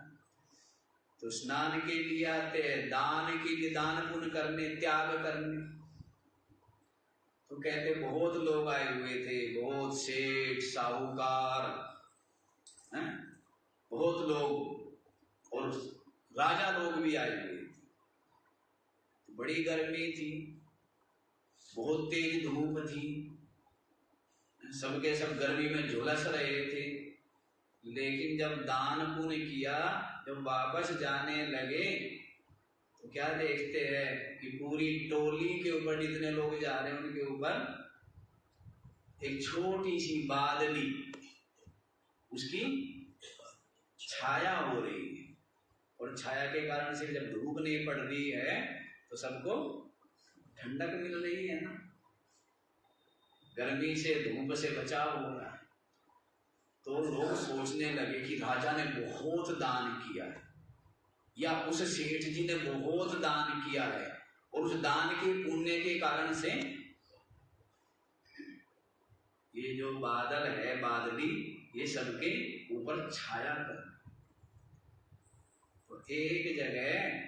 तो स्नान के लिए आते हैं, दान के लिए, दान पुण्य करने, त्याग करने। तो कहते बहुत लोग आए हुए थे, बहुत सेठ साहूकार हैं, बहुत लोग और राजा लोग भी आए हुए थे। तो बड़ी गर्मी थी, बहुत तेज धूप थी, सबके सब गर्मी में झुलस रहे थे। लेकिन जब दान पुण्य किया, जब वापस जाने लगे तो क्या देखते हैं कि पूरी टोली के ऊपर जितने लोग जा रहे हैं उनके ऊपर एक छोटी सी बादली, उसकी छाया हो रही है और छाया के कारण से जब धूप नहीं पड़ रही है तो सबको ठंडक मिल रही है ना, गर्मी से धूप से बचाव हो रहा है। तो लोग सोचने लगे कि राजा ने बहुत दान किया है या उस सेठ जी ने बहुत दान किया है और उस दान के पुण्य के कारण से ये जो बादल है, बादली, ये सबके ऊपर छाया कर। तो एक जगह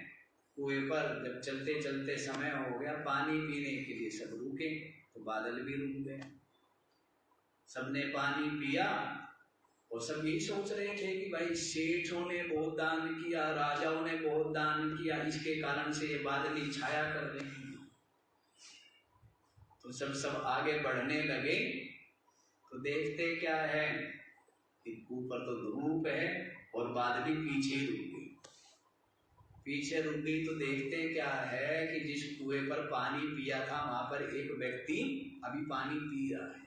कुएं पर जब चलते चलते समय हो गया पानी पीने के लिए, सब रुके, तो बादल भी रुक गए। सबने पानी पिया और सब यही सोच रहे थे कि भाई सेठों ने बहुत दान किया, राजाओं ने बहुत दान किया, इसके कारण से ये बादली छाया कर रहे हैं। तो सब आगे बढ़ने लगे तो देखते क्या है कि ऊपर तो धूप है और बादली पीछे रुक गई। पीछे रुक गई तो देखते क्या है कि जिस कुएं पर पानी पिया था वहां पर एक व्यक्ति अभी पानी पी रहा है,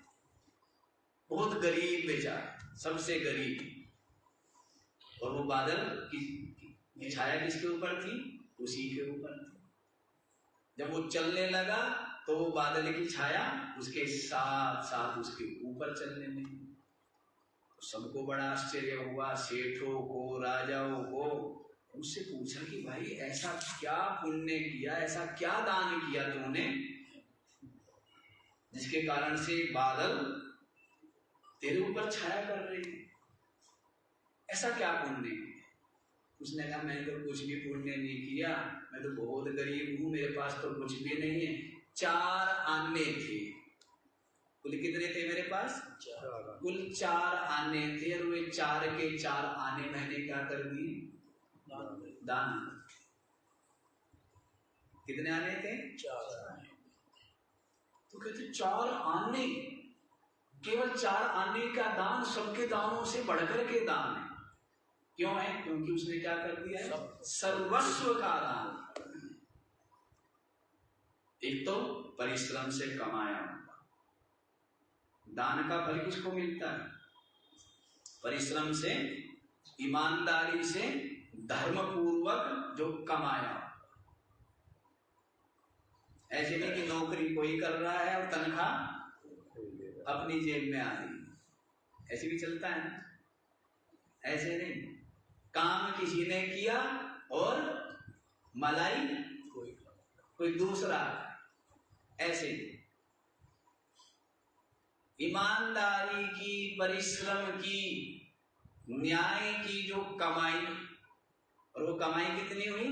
बहुत गरीब बेचारा, सबसे गरीब। और वो बादल की छाया किसके ऊपर थी, उसी के ऊपर थी। जब वो चलने लगा तो वो बादल की छाया उसके साथ साथ उसके ऊपर चलने लगी। तो सबको बड़ा आश्चर्य हुआ, सेठों को, राजाओं को। उससे पूछा कि भाई ऐसा क्या पुण्य किया, ऐसा क्या दान किया तुमने जिसके कारण से बादल तेरे ऊपर छाया कर रही है, ऐसा क्या पुण्य किया? उसने कहा मैंने तो कुछ भी पुण्य नहीं किया, मैं तो बहुत गरीब हूं, मेरे पास तो कुछ भी नहीं है। 4 आने थे, कुल कितने थे मेरे पास? कुल 4 आने थे और वे 4 के 4 आने मैंने क्या कर दिए? दान। कितने आने थे? 4। तो कहते 4 आने, केवल 4 आने का दान सबके दानों से बढ़कर के दान है। क्यों है? क्योंकि उसने क्या कर दिया है? सर्वस्व का दान। एक तो परिश्रम से कमाया, दान का फल किसको मिलता है? परिश्रम से, ईमानदारी से, धर्म पूर्वक जो कमाया। ऐसे नहीं कि नौकरी कोई कर रहा है और तनख्वाह अपनी जेब में आ रही, ऐसे भी चलता है ना। ऐसे नहीं, काम किसी ने किया और मलाई कोई दूसरा, ऐसे ईमानदारी की, परिश्रम की, न्याय की जो कमाई, और वो कमाई कितनी हुई?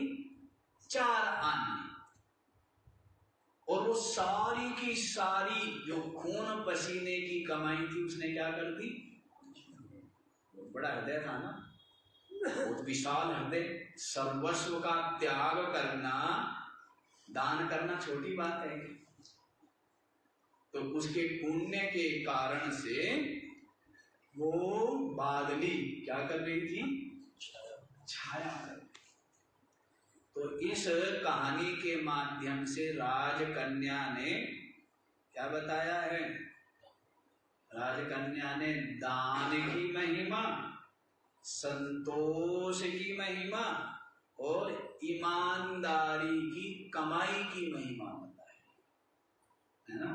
4 आने। और वो सारी की सारी जो खून पसीने की कमाई थी उसने क्या कर दी? बड़ा हृदय था ना, बहुत विशाल हृदय। सर्वस्व का त्याग करना, दान करना छोटी बात है। तो उसके पुण्य के कारण से वो बादली क्या कर रही थी? छाया कर। तो इस कहानी के माध्यम से राजकन्या ने क्या बताया है? राजकन्या ने दान की महिमा, संतोष की महिमा और ईमानदारी की कमाई की महिमा बताई है ना।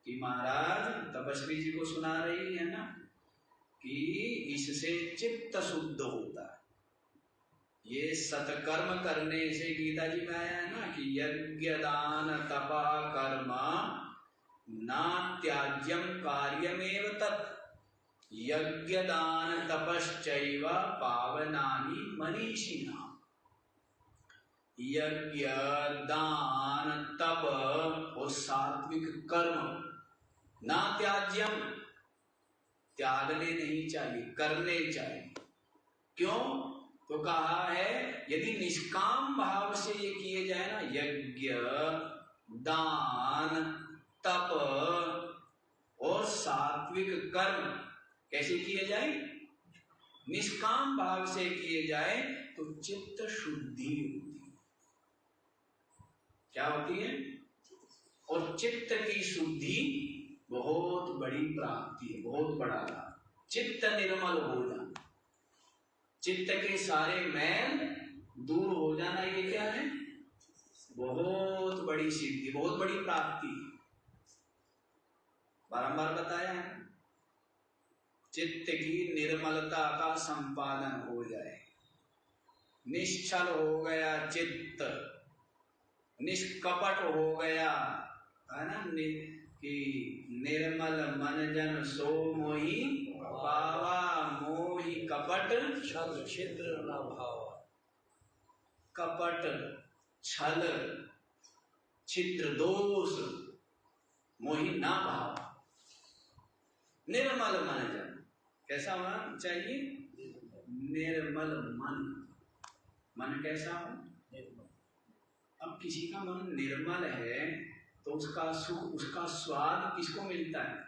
कि महाराज तपस्वी जी को सुना रही है ना कि इससे चित्त शुद्ध होता है। ये सत्कर्म करने से, गीता जी में आया है ना कि यज्ञ दान तपा कर्म ना त्याज्यम कार्यमेव तत्, यज्ञ दान तपश्चैव पावनानि मनीषिणाम्। यज्ञ दान तप और सात्विक कर्म ना त्याज्यम, त्यागने नहीं चाहिए, करने चाहिए। क्यों? तो कहा है यदि निष्काम भाव से ये किए जाए ना, यज्ञ दान तप और सात्विक कर्म कैसे किए जाए? निष्काम भाव से किए जाए तो चित्त शुद्धि होती है। क्या होती है? और चित्त की शुद्धि बहुत बड़ी प्राप्ति है, बहुत बड़ा लाभ। चित्त निर्मल हो जाना, चित्त के सारे मैल दूर हो जाना, ये क्या है? बहुत बड़ी सिद्धि, बहुत बड़ी प्राप्ति। बारंबार बताया है, चित्त की निर्मलता का संपादन हो जाए, निश्चल हो गया चित्त, निष्कपट हो गया है ना, कि निर्मल मन जन सो मोहि पावा, मोहि कपट छल छिद्र न भावा। कपट, छल, छिद्र, दोष मोहि न भावा। निर्मल मन जन कैसा होना चाहिए? निर्मल मन। मन कैसा हो? निर्मल। अब किसी का मन निर्मल है तो उसका सुख, उसका स्वाद किसको मिलता है?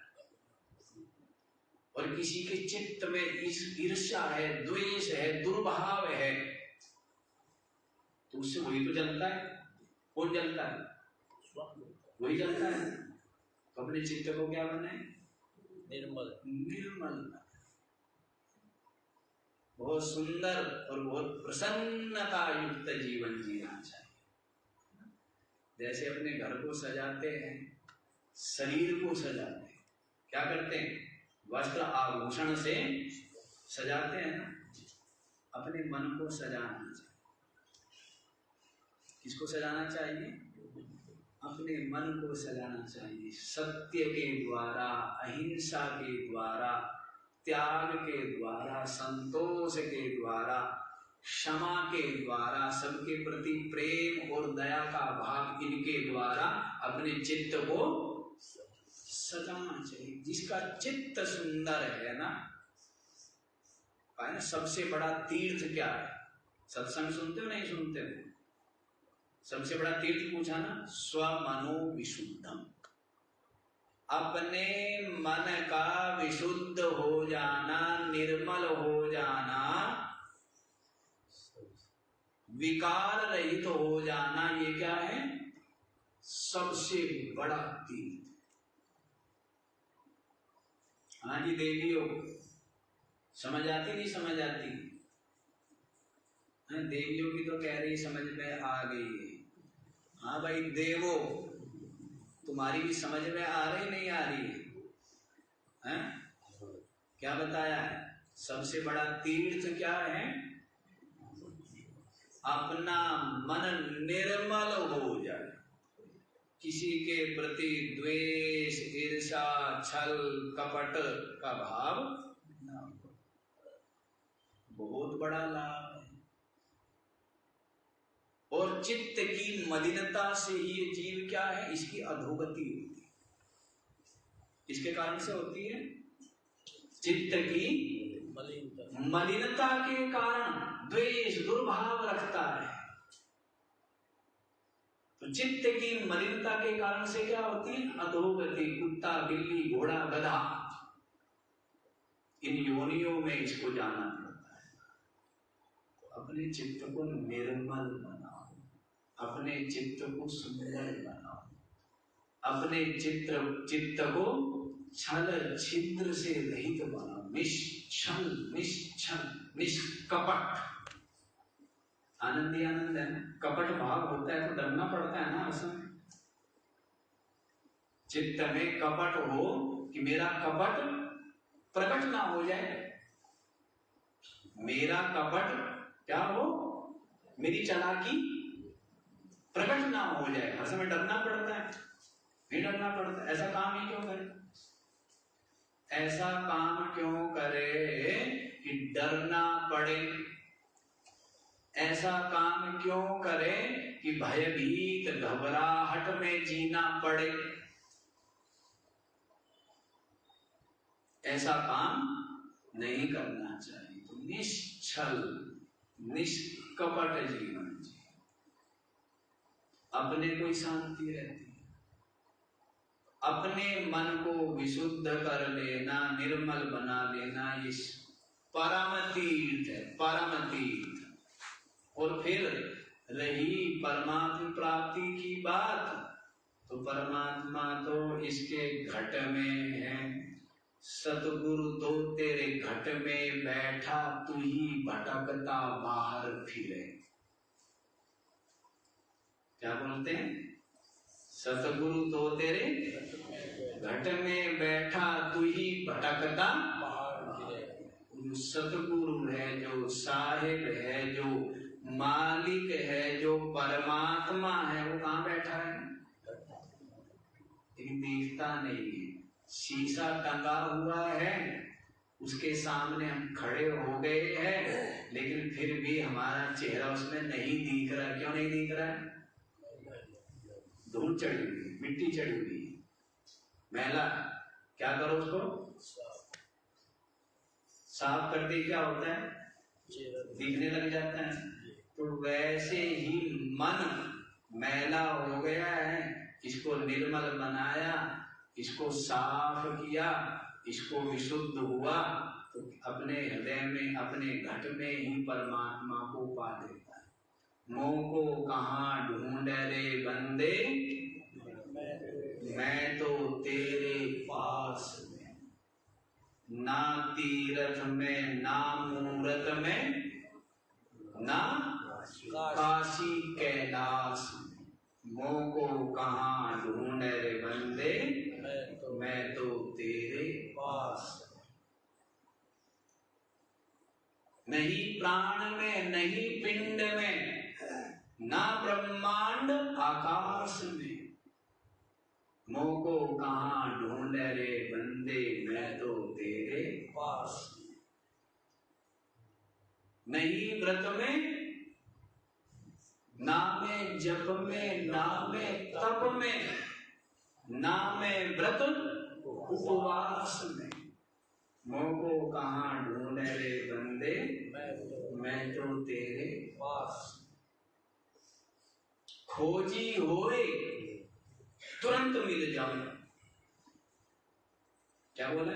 और किसी के चित्त में इस ईर्ष्या है, द्वेष है, दुर्भाव है, तो उससे वही तो जलता है। कौन जलता है? वही जलता है। तो अपने चित्त को क्या बनाए? निर्मल। निर्मल, बहुत सुंदर और बहुत प्रसन्नता युक्त जीवन जीना चाहिए। जैसे अपने घर को सजाते हैं, शरीर को सजाते हैं, क्या करते हैं? वस्त्र आभूषण से सजाते हैं ना। अपने मन को सजाना चाहिए। किसको सजाना चाहिए? अपने मन को सजाना चाहिए। सत्य के द्वारा, अहिंसा के द्वारा, त्याग के द्वारा, संतोष के द्वारा, क्षमा के द्वारा, सबके प्रति प्रेम और दया का भाव, इनके द्वारा अपने चित्त को सजाना चाहिए। जिसका चित्त सुंदर है ना, सबसे बड़ा तीर्थ क्या है? सत्संग सुनते हो नहीं सुनते हो? सबसे बड़ा तीर्थ पूछा ना, स्वमनो विशुद्धम। अपने मन का विशुद्ध हो जाना, निर्मल हो जाना, विकार रहित हो जाना, ये क्या है? सबसे बड़ा तीर्थ। हाँ जी, देवियों, समझ आती नहीं समझ आती? देवियों की तो कह रही समझ में आ गई है। हाँ भाई देवो, तुम्हारी भी समझ में आ रही नहीं आ रही है? क्या बताया है? सबसे बड़ा तीर्थ क्या है? अपना मन निर्मल हो जाए, किसी के प्रति द्वेष, ईर्ष्या, छल, कपट का भाव ना हो। बहुत बड़ा लाभ है। और चित्त की मलिनता से ही ये जीव क्या है? इसकी अधोगति होती है। इसके कारण से होती है चित्त की मलिनता के कारण द्वेष, दुर्भाव रखता है। तो चित्त की मलिनता के कारण से क्या होती है? अधोगति। कुत्ता, बिल्ली, घोड़ा, गधा, इन योनियों में इसको जाना पड़ता है। तो अपने चित्त को निर्मल बनाओ, अपने चित्त को सुंदर बनाओ, अपने चित्त को छल छिद्र से रहित बनाओ। निश्छल, निश्छल, निष्कपट। आनंद ही आनंद है ना। कपट भाव होता है तो डरना पड़ता है ना। असम चित्त में कपट हो कि मेरा कपट प्रकट ना हो जाए, मेरा कपट क्या हो, मेरी चालाकी प्रकट ना हो जाए। हर समय डरना पड़ता है, नहीं डरना पड़ता। ऐसा काम ही क्यों करे? ऐसा काम क्यों करे कि डरना पड़े? ऐसा काम क्यों करे कि भयभीत घबराहट में जीना पड़े? ऐसा काम नहीं करना चाहिए। तो निश्चल, निष्कपट जीवन जी, अपने को ही शांति रहती है। अपने मन को विशुद्ध कर लेना, निर्मल बना लेना, ये परम तीर्थ है, परम तीर्थ। और फिर रही परमात्मा प्राप्ति की बात, तो परमात्मा तो इसके घट में है। सतगुरु तो तेरे घट में बैठा, तू ही भटकता बाहर फिरे। क्या बोलते हैं? सतगुरु तो तेरे घट में बैठा, तू ही भटकता बाहर फिरे। सतगुरु है, जो साहिब है, जो मालिक है, जो परमात्मा है, वो कहाँ बैठा है? लेकिन दिखता नहीं है। शीशा टंगा हुआ है, उसके सामने हम खड़े हो गए हैं, लेकिन फिर भी हमारा चेहरा उसमें नहीं दिख रहा। क्यों नहीं दिख रहा है? धूल चढ़ी हुई, मिट्टी चढ़ी हुई, मैला। क्या करो उसको? साफ करते क्या होता है? दिखने लग जाता है। तो वैसे ही मन मैला हो गया है, इसको निर्मल बनाया, इसको साफ किया, इसको विशुद्ध हुआ, तो अपने हृदय में, अपने घट में ही परमात्मा को पा लेता है। मोह को कहाँ ढूंढ रे बंदे, मैं तो तेरे पास में। ना तीर्थ में, ना मूरत में, ना काशी कैलाश में। मोह को कहाँ ढूंढ रे बंदे, मैं तो तेरे पास। नहीं प्राण में, नहीं पिंड में, ना ब्रह्मांड आकाश में। मोह को कहाँ ढूंढ रे बंदे, मैं तो तेरे पास। नहीं व्रत में, ना में जप में, ना में तप में, ना में व्रत उपवास में। मोह को कहाँ ढूंढ रे बंदे, मैं तो तेरे पास। खोजी होए तुरंत मिल जाऊं। क्या बोला?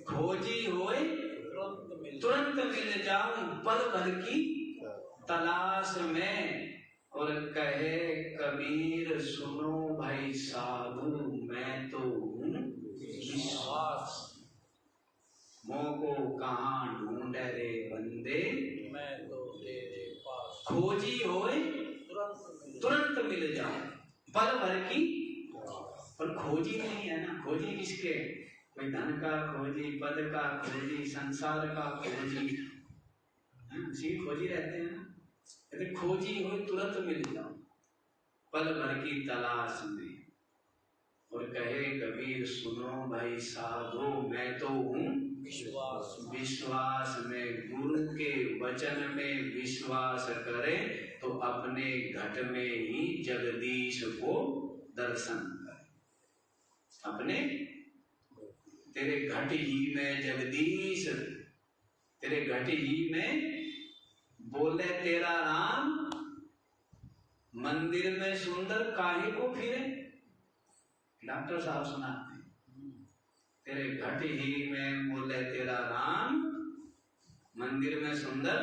खोजी होए तुरंत मिल जाऊं, पल भर की तलाश में। और कहे कबीर सुनो भाई साधु, मैं तो हूँ विश्वास। कहाँ ढूंढे रे बंदे, मैं तो तेरे पास खोजी होए तुरंत मिल जाओ, पल भर की। पर खोजी नहीं है ना, खोजी किसके, कोई धन का खोजी, पद का खोजी, संसार का खोजी, उसी खोजी रहते हैं ना। यदि खोजी हो तुरंत मिल जाओ, पल भर की तलाश में। और कहे कबीर सुनो भाई साधो, मैं तो हूँ विश्वास में। गुरु के वचन में विश्वास करे तो अपने घट में ही जगदीश को दर्शन करे। अपने तेरे घट ही में जगदीश, तेरे घट ही में बोले तेरा राम, मंदिर में सुंदर काहे को फिरे। डॉक्टर साहब सुनाते हैं, तेरे घट ही में बोले तेरा राम, मंदिर में सुंदर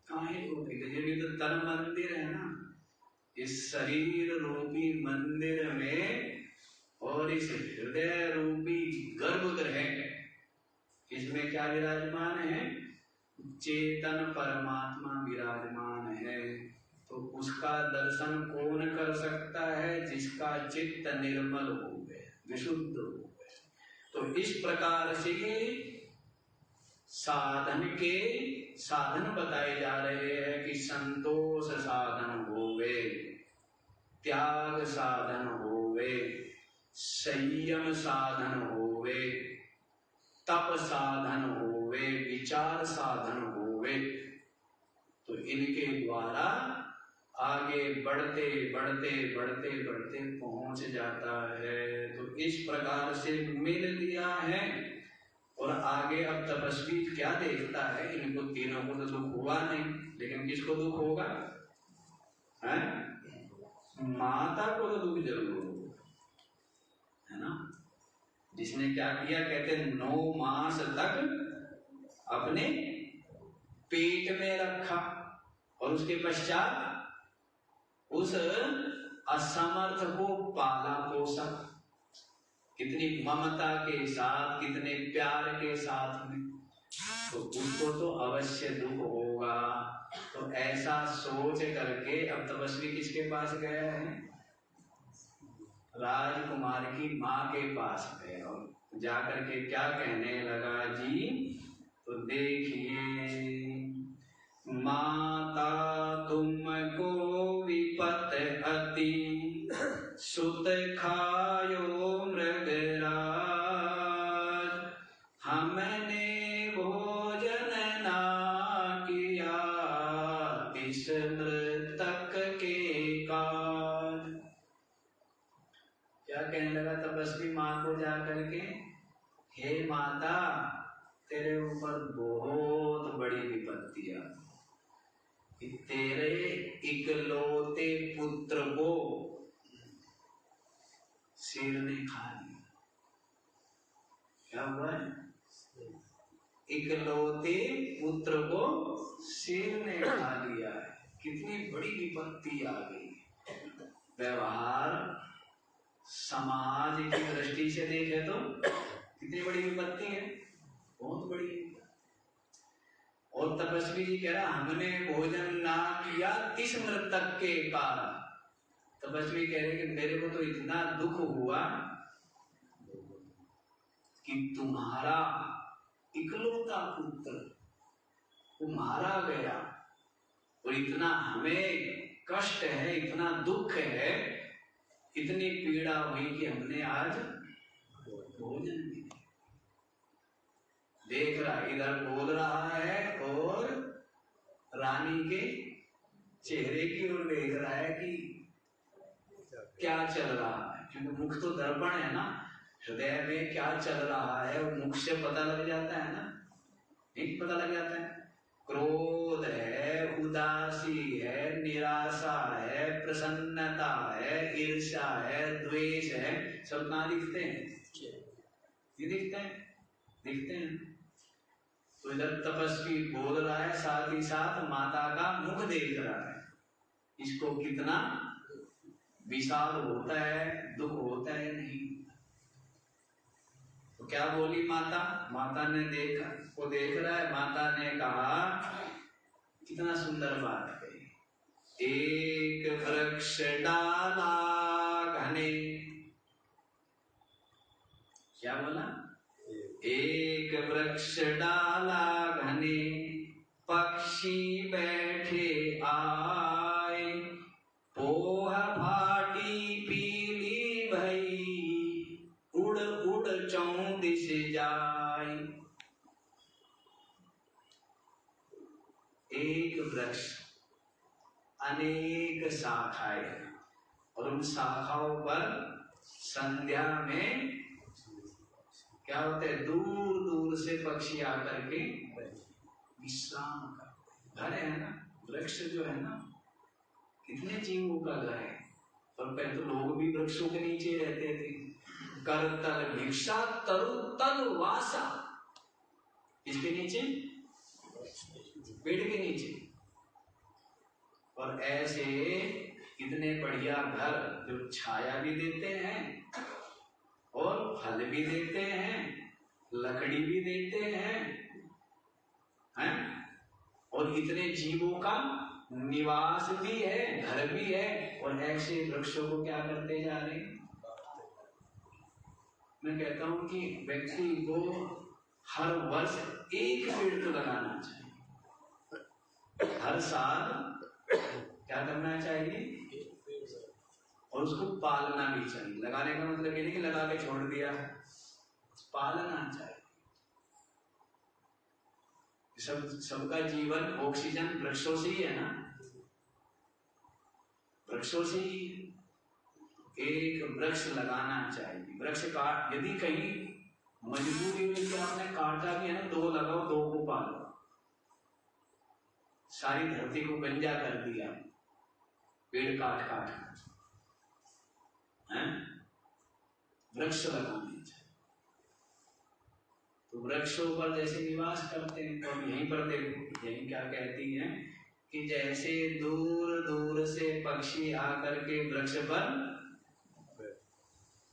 काहे को फिरे। ये तो तन मंदिर है ना, इस शरीर रूपी मंदिर में और इस हृदय रूपी गर्भगृह, इसमें क्या विराजमान है, चेतन परमात्मा विराजमान है। तो उसका दर्शन कौन कर सकता है, जिसका चित्त निर्मल हो गए, विशुद्ध हो गए। तो इस प्रकार से साधन के साधन बताए जा रहे हैं कि संतोष साधन होवे, त्याग साधन होवे, संयम साधन होवे, तप साधन होवे, विचार साधन होवे। तो इनके द्वारा आगे बढ़ते बढ़ते बढ़ते बढ़ते पहुंच जाता है। तो इस प्रकार से मिल लिया है। और आगे अब तपस्वी क्या देखता है, इनको तीनों को तो दुख हुआ नहीं, लेकिन किसको दुख होगा है? माता को तो दुख जरूर होगा, है ना। जिसने क्या किया, कहते 9 मास तक अपने पेट में रखा और उसके पश्चात उस असमर्थ को पाला पोसा, कितनी ममता के साथ, कितने प्यार के साथ में। तो उसको तो अवश्य दुख होगा। तो ऐसा सोच करके अब तपस्वी किसके पास गया है, राजकुमार की माँ के पास गए और जाकर के क्या कहने लगा जी, तो देखिए माता तुमको विपत अति, सुत खायो मृगराज, हमने भोजन ना किया तिस मृतक के काज। क्या कहने लगा तपस्वी माँ को जाकर के, हे माता तेरे ऊपर बहुत बड़ी विपत्ति आ, तेरे इकलौते पुत्र को शेर ने खा लिया। क्या हुआ है, इकलौते पुत्र को शेर ने खा लिया है। कितनी बड़ी विपत्ति आ गई। व्यवहार समाज की दृष्टि से देखे तो कितनी बड़ी विपत्ति है, बहुत बड़ी। और तपस्वी जी कह रहा हमने भोजन ना किया तिस मृतक के कारण। तपस्वी कह रहे कि मेरे को तो इतना दुख हुआ कि तुम्हारा इकलौता पुत्र वो मारा गया, और इतना हमें कष्ट है, इतना दुख है, इतनी पीड़ा हुई कि हमने आज भोजन भी नहीं। देख रहा, इधर बोल रहा है और रानी के चेहरे की ओर देख रहा है कि क्या चल रहा है, क्योंकि मुख तो दर्पण है ना, हृदय में क्या चल रहा है वो मुख से पता लग जाता है ना, एक पता लग जाता है। क्रोध है, उदासी है, निराशा है, प्रसन्नता है, ईर्ष्या है, द्वेष है, सब कहाँ दिखते हैं, ये दिखते हैं, दिखते हैं। तो इधर तपस्वी बोल रहा है, साथ ही साथ माता का मुख देख रहा है। इसको कितना विषाद होता है, दुख होता है नहीं। तो क्या बोली माता? माता ने देखा, वो देख रहा है, माता ने कहा, कितना सुंदर बात है, एक वृक्ष डाला घने, क्या बोला? एक वृक्ष डाला घने, पक्षी बैठे आए, पोह फाटी पीली भई, उड़ उड़ चौदिस जाए। एक वृक्ष, अनेक शाखाएं, और उन शाखाओं पर संध्या में क्या होते हैं, दूर दूर से पक्षी आकर के विश्राम करते। घर है ना, वृक्ष जो है ना, कितने जीवों का घर है। और पहले तो लोग भी वृक्षों के नीचे रहते थे। करतल भिक्षा तरु तल वासा, इसके नीचे, पेड़ के नीचे। और ऐसे कितने बढ़िया घर जो छाया भी देते हैं और फल भी देते हैं, लकड़ी भी देते हैं, और इतने जीवों का निवास भी है, घर भी है। और ऐसे वृक्षों को क्या करते जा रहे हैं? मैं कहता हूं कि व्यक्ति को हर वर्ष एक पेड़ तो लगाना चाहिए, हर साल क्या करना चाहिए, और उसको पालना भी चाहिए। लगाने का मतलब ये नहीं कि लगा के छोड़ दिया, पालना चाहिए। सबका जीवन ऑक्सीजन वृक्षों से ही है ना, वृक्षों से ही। एक वृक्ष लगाना चाहिए। वृक्ष काट, यदि कहीं मजबूरी में कि आपने काटा भी है ना, 2 लगाओ, 2 को पालो। सारी धरती को गंजा कर दिया पेड़ काट काट कर, वृक्ष लगाने चाहिए। तो वृक्षों पर जैसे निवास करते हैं, तो यहीं पर देखो, यहीं क्या कहती हैं कि जैसे दूर दूर से पक्षी आकर के वृक्ष पर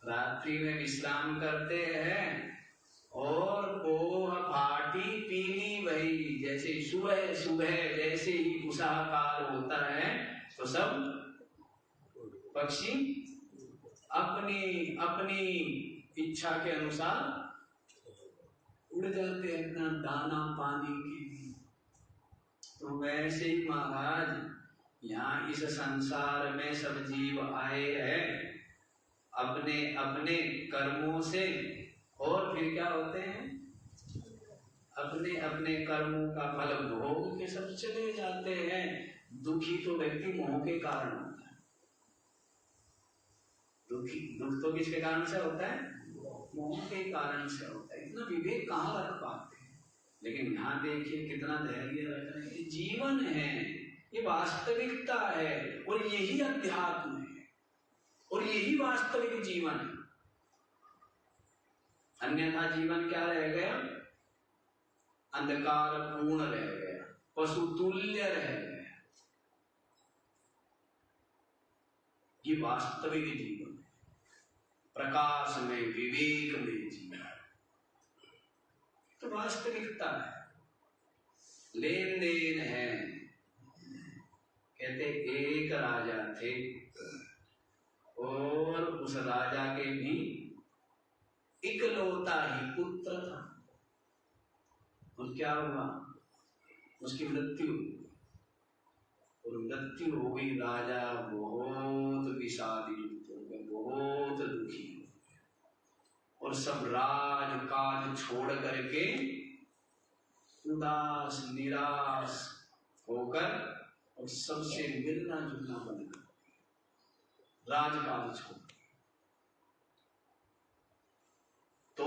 रात्रि में विश्राम करते हैं, और पोह फाटी पीली भई, जैसे सुबह सुबह जैसे ही उषा काल होता है तो सब पक्षी अपनी अपनी इच्छा के अनुसार उड़ जाते हैं अपना दाना पानी के लिए। तो वैसे ही महाराज यहाँ इस संसार में सब जीव आए हैं अपने अपने कर्मों से, और फिर क्या होते हैं, अपने अपने कर्मों का फल भोग के सब चले जाते हैं। दुखी तो व्यक्ति मोह के कारण होता है। दुख तो किसके कारण से होता है? मोह के कारण से होता है। इतना विवेक कहाँ रख पाते हैं। लेकिन यहाँ देखिए कितना धैर्य रख रहे हैं। ये जीवन है, ये वास्तविकता है, और यही अध्यात्म है, और यही वास्तविक जीवन है। अन्यथा जीवन क्या रह गया? अंधकार पूर्ण रह गया, पशु तुल्य रह गया। ये वास्तविक जीवन है, प्रकाश में, विवेक में जीवन, तो वास्तविकता है। लेन देन है। कहते एक राजा थे, और उस राजा के भी इकलौता ही पुत्र था। और क्या हुआ? उसकी मृत्यु, और मृत्यु हो गई। राजा बहुत विषादित हो गया, बहुत दुखी हो गया, और सब राज काज छोड़ करके उदास निराश होकर और सबसे मिलना जुलना बंद कर दिया, राजकाज छोड़। तो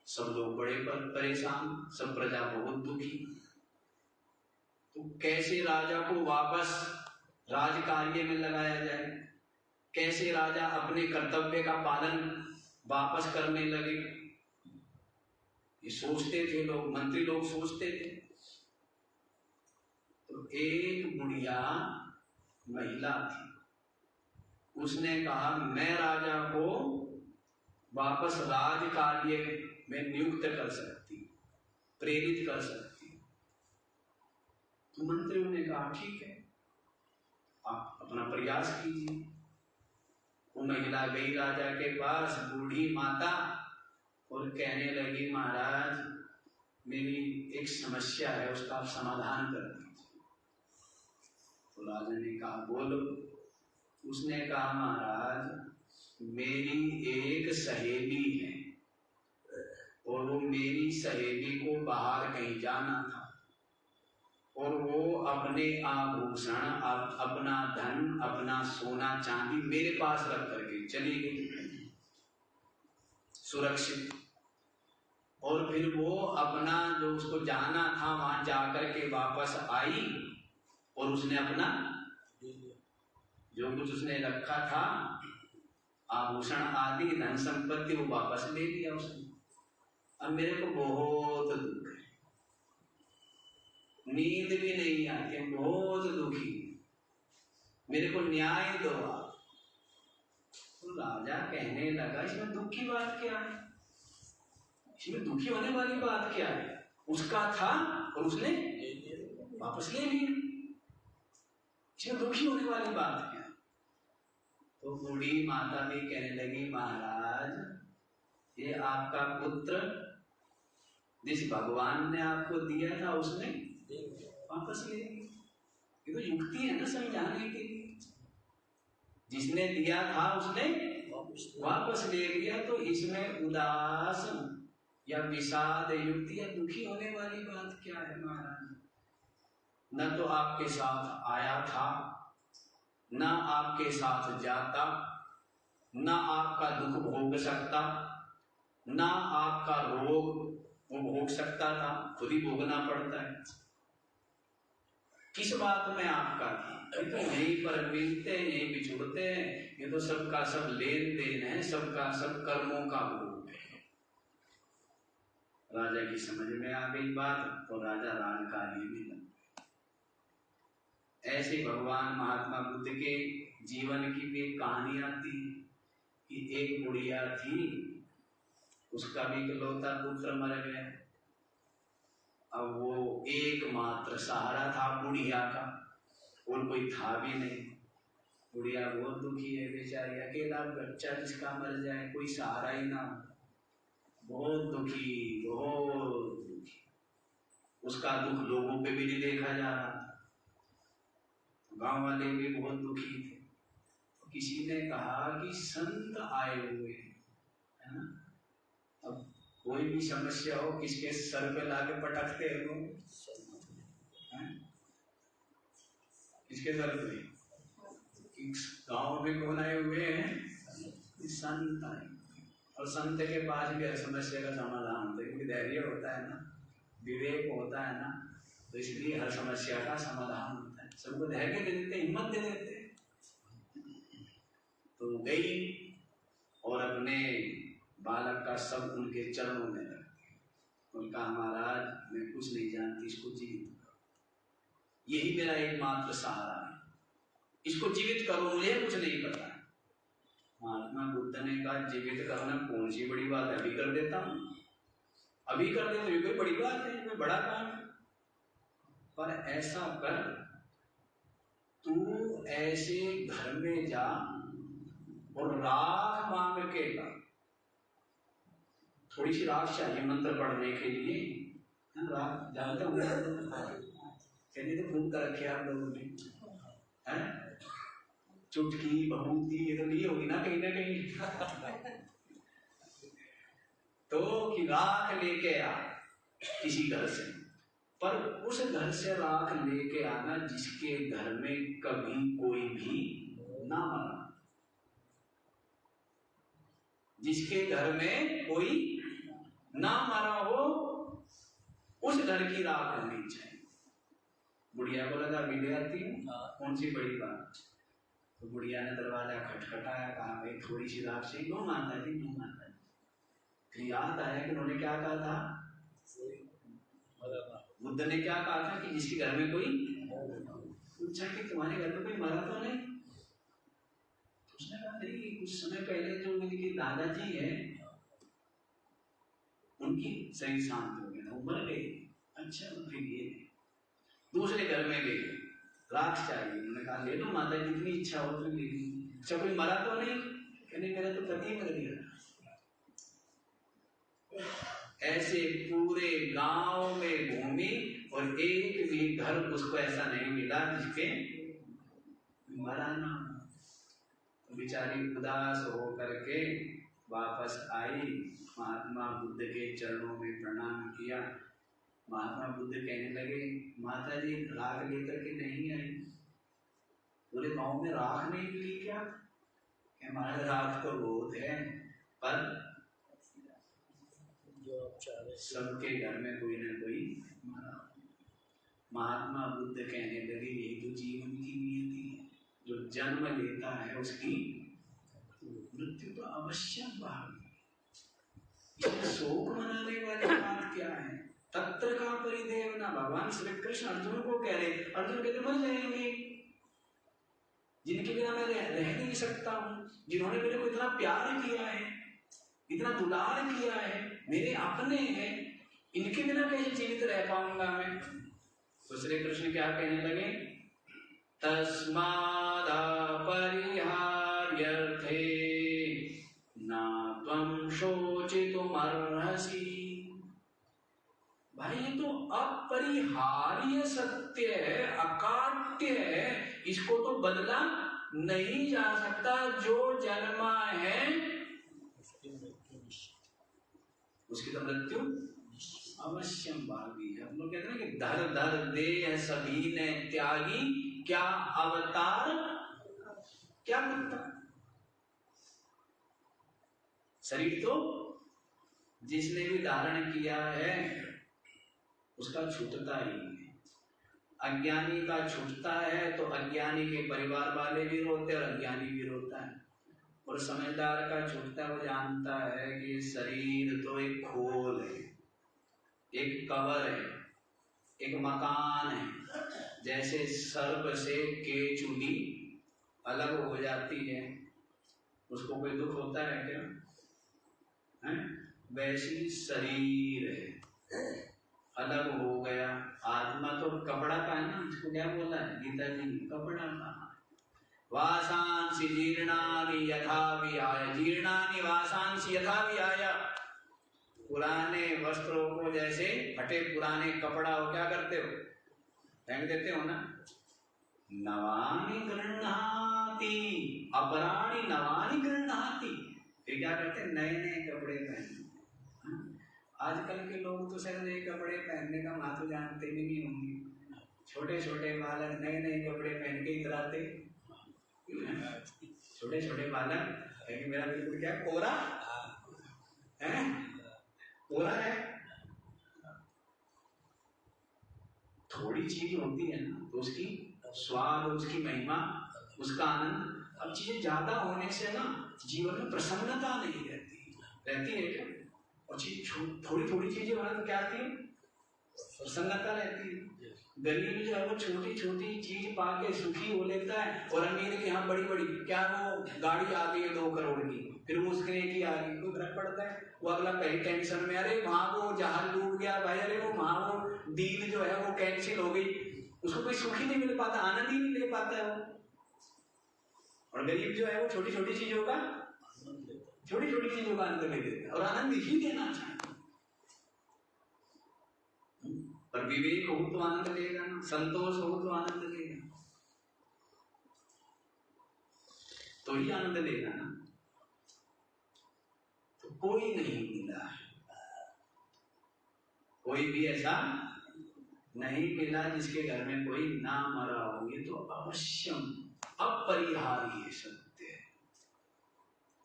सब लोग बड़े परेशान, सब प्रजा बहुत दुखी। तो कैसे राजा को वापस राज कार्य में लगाया जाए, कैसे राजा अपने कर्तव्य का पालन वापस करने लगे, ये सोचते थे लोग, मंत्री लोग सोचते थे। तो एक बुढ़िया महिला थी, उसने कहा मैं राजा को वापस राज कार्य में नियुक्त कर सकती, प्रेरित कर सकती। तो मंत्रियों ने कहा ठीक है, आप अपना प्रयास कीजिए। वो महिला गई राजा के पास, बूढ़ी माता, और कहने लगी महाराज मेरी एक समस्या है, उसका आप समाधान कर दीजिए। तो राजा ने कहा बोलो। उसने कहा महाराज मेरी एक सहेली है और वो मेरी सहेली को बाहर कहीं जाना था और वो अपने आभूषण, अपना धन, अपना सोना चांदी मेरे पास रख करके चली गई सुरक्षित। और फिर वो अपना जो उसको जाना था वहां जाकर के वापस आई और उसने अपना जो कुछ उसने रखा था आभूषण आदि धन संपत्ति वो वापस ले लिया उसने। अब मेरे को बहुत दुख है, नींद भी नहीं आती, बहुत दुखी, मेरे को न्याय दो आप। तो राजा कहने लगा इसमें दुख की बात क्या है, इसमें दुखी होने वाली बात क्या है, उसका था और उसने वापस ले लिया, इसमें दुखी होने वाली बात क्या है। तो बूढ़ी माता भी कहने लगी महाराज ये आपका पुत्र जिस भगवान ने आपको दिया था उसने वापस ले लिया। ये तो युक्ति है ना समझाने के लिए, जिसने दिया था उसने वापस ले लिया, तो इसमें उदास या विषाद युक्ति या दुखी होने वाली बात क्या है महाराज। न तो आपके साथ आया था, न आपके साथ जाता, न आपका दुख भोग सकता, न आपका रोग वो भोग सकता था, खुद ही भोगना पड़ता है। किस बात में आपका था, ये तो यहीं पर मिलते हैं, यहीं बिछुड़ते हैं, ये तो सबका सब लेन देन है, सबका सब कर्मों का भोग है। राजा की समझ में आ गई बात, तो राजा राजकार्य में लग। ऐसे भगवान महात्मा बुद्ध के जीवन की भी कहानी आती है कि एक बुढ़िया थी, उसका भी इकलौता पुत्र मर गया। अब वो एकमात्र सहारा था बुढ़िया का, और कोई था भी नहीं। बुढ़िया बहुत दुखी है बेचारी, अकेला बच्चा जिसका मर जाए, कोई सहारा ही ना, बहुत दुखी, बहुत दुखी। उसका दुख लोगों पे भी नहीं देखा जा रहा था, गांव वाले भी बहुत दुखी थे। तो किसी ने कहा कि संत आए हुए है ना, अब कोई भी समस्या हो किसके सर पे लाके पटकते हैं लोग, किसके सर पे, गांव में कौन आए हुए हैं, संत आए। और संत के पास भी हर समस्या का समाधान होता है, क्योंकि धैर्य होता है ना, विवेक होता है ना, तो इसलिए हर समस्या का समाधान होता है, सबको धैर्य दे देते, हिम्मत दे देते। तो गई और अपने बालक का सब उनके चरणों में रख दिया। उनका महाराज मैं कुछ नहीं जानती, इसको जीवित करो, यही मेरा एकमात्र सहारा है, इसको जीवित करो, मुझे कुछ नहीं पता। महात्मा बुद्ध ने कहा जीवित करना कौन सी बड़ी बात है, अभी कर देता हूं, अभी कर दे तो ये कोई बड़ी बात है, कोई बड़ा काम है। पर ऐसा कर, तू ऐसे घर में जा और राख मांग के ला, थोड़ी सी राख चाहिए मंत्र पढ़ने के लिए। राख जानते होंगे, कहने तो खूब कर रखे आप लोगों ने, चुटकी बहुती ये तो ली होगी ना कहीं ना कहीं। तो कि राख लेके आ किसी घर से, पर उस घर से राख लेके आना जिसके घर में कभी कोई भी ना मरा, जिसके घर में कोई ना मरा हो, उस घर की राख होनी चाहिए। बुढ़िया को लगा भी ले आती हूँ, कौन सी बड़ी बात। तो बुढ़िया ने दरवाजा खटखटाया, कहा भाई थोड़ी सी राख चाहिए। नो माता जी, नो माता जी। फिर याद आया कि उन्होंने क्या कहा था, बुद्ध ने क्या कहा था कि जिसके घर में कोई, पूछा कि तुम्हारे घर में कोई मरा तो नहीं। उसने कहा नहीं, कुछ समय पहले जो मेरे दादाजी है उनकी शरीर शांत हो गया था, वो मर गए। अच्छा, फिर ये दूसरे घर में गए, राख चाहिए, उन्होंने कहा ले लो माता, जितनी इच्छा हो तो ले लीजिए। अच्छा, कोई मरा तो नहीं? कहने मेरा तो पति मर गया। ऐसे पूरे गांव में घूमी और एक भी घर उसको ऐसा नहीं मिला जिसके मरा ना। बेचारी उदास हो करके वापस आई, महात्मा बुद्ध के चरणों में प्रणाम किया। महात्मा बुद्ध कहने लगे, माता जी राख लेकर के नहीं आई? पूरे गांव में राख नहीं मिली क्या? हमारे राख तो बहुत है, पर सबके घर में कोई ना कोई मरा। महात्मा बुद्ध कहने लगे, यही तो जीवन की नियति है, जो जन्म लेता है उसकी मृत्यु तो अवश्य भावी। इसमें शोक मनाने वाली बात क्या है? तत्र का परिदेवना। भगवान श्री कृष्ण अर्जुन को कह रहे, अर्जुन कहते मर जाएंगे, जिनके बिना मैं रह नहीं सकता हूँ, जिन्होंने मेरे को इतना प्यार किया है, इतना दुलार किया है, मेरे अपने हैं, इनके बिना कैसे जीवित रह पाऊंगा मैं? तो श्री कृष्ण क्या कहने लगे, तस्मादा परिहार्यर्थे ना त्वं शोचितुमर्हसि। भाई ये तो अपरिहार्य सत्य है, अकाट्य है, इसको तो बदला नहीं जा सकता। जो जन्मा है उसकी तो मृत्यु अवश्यम भावी है। हम लोग कहते हैं कि धर धर दे सभी ने त्यागी, क्या अवतार क्या करता। शरीर तो जिसने भी धारण किया है उसका छूटता ही है। अज्ञानी का छूटता है तो अज्ञानी के परिवार वाले भी रोते और अज्ञानी भी रोता है, और समझदार का छूटता है, वो जानता है कि शरीर तो एक खोल है, एक कवर है, एक मकान है। जैसे सर्प से केचुली अलग हो जाती है, उसको कोई दुख होता है क्या? है? वैसी शरीर है, अलग हो गया। आत्मा तो कपड़ा का है ना, इसको क्या बोला है गीता जी, कपड़ा का। वासांसि जीर्णानि यथा विहाय, जीर्णानि वासांसि यथा विहाय। पुराने वस्त्रों को जैसे फटे पुराने कपड़ा हो क्या करते हो, फेंक देते हो ना। नवानि गृह्णाति अपराणि नवानि गृह्णाति, फिर क्या करते हैं, नए नए कपड़े पहनते। आजकल के लोग तो शायद नए कपड़े पहनने का महत्व जानते भी नहीं होंगे। छोटे छोटे बालक नए नए कपड़े पहन के इतराते, छोटे छोटे बालक, मेरा बिल्कुल क्या कोरा है, कोरा है। थोड़ी चीज होती है ना तो उसकी स्वाद, उसकी महिमा, उसका आनंद। अब चीजें ज्यादा होने से ना जीवन में प्रसन्नता नहीं रहती है क्या? और चीज थोड़ी थोड़ी चीजें होना तो क्या आती है, प्रसन्नता रहती है। गरीब जो है वो छोटी छोटी चीज पाके सुखी हो लेता है, और अमीर के यहाँ बड़ी बड़ी क्या वो गाड़ी आ गई है 2 करोड़ की, फिर वो उसके की आ गई, कोई फर्क पड़ता है? वो अगला कहीं टेंशन में, अरे वहां वो जहाज डूब गया भाई, अरे वो वहां वो डील जो है वो कैंसिल हो गई, उसको कोई सुख ही नहीं मिल पाता, आनंद ही नहीं ले पाता है वो। और गरीब जो है वो छोटी छोटी चीजों का आनंद ले देता है, और आनंद ही देना चाहिए। पर विवेक हो तो आनंद लेगा ना, संतोष हो तो आनंद लेगा, तो ही आनंद लेगा ना। तो कोई नहीं मिला है, कोई भी ऐसा नहीं मिला जिसके घर में कोई ना मरा हो। ये तो अवश्यम अपरिहार्य सत्य है।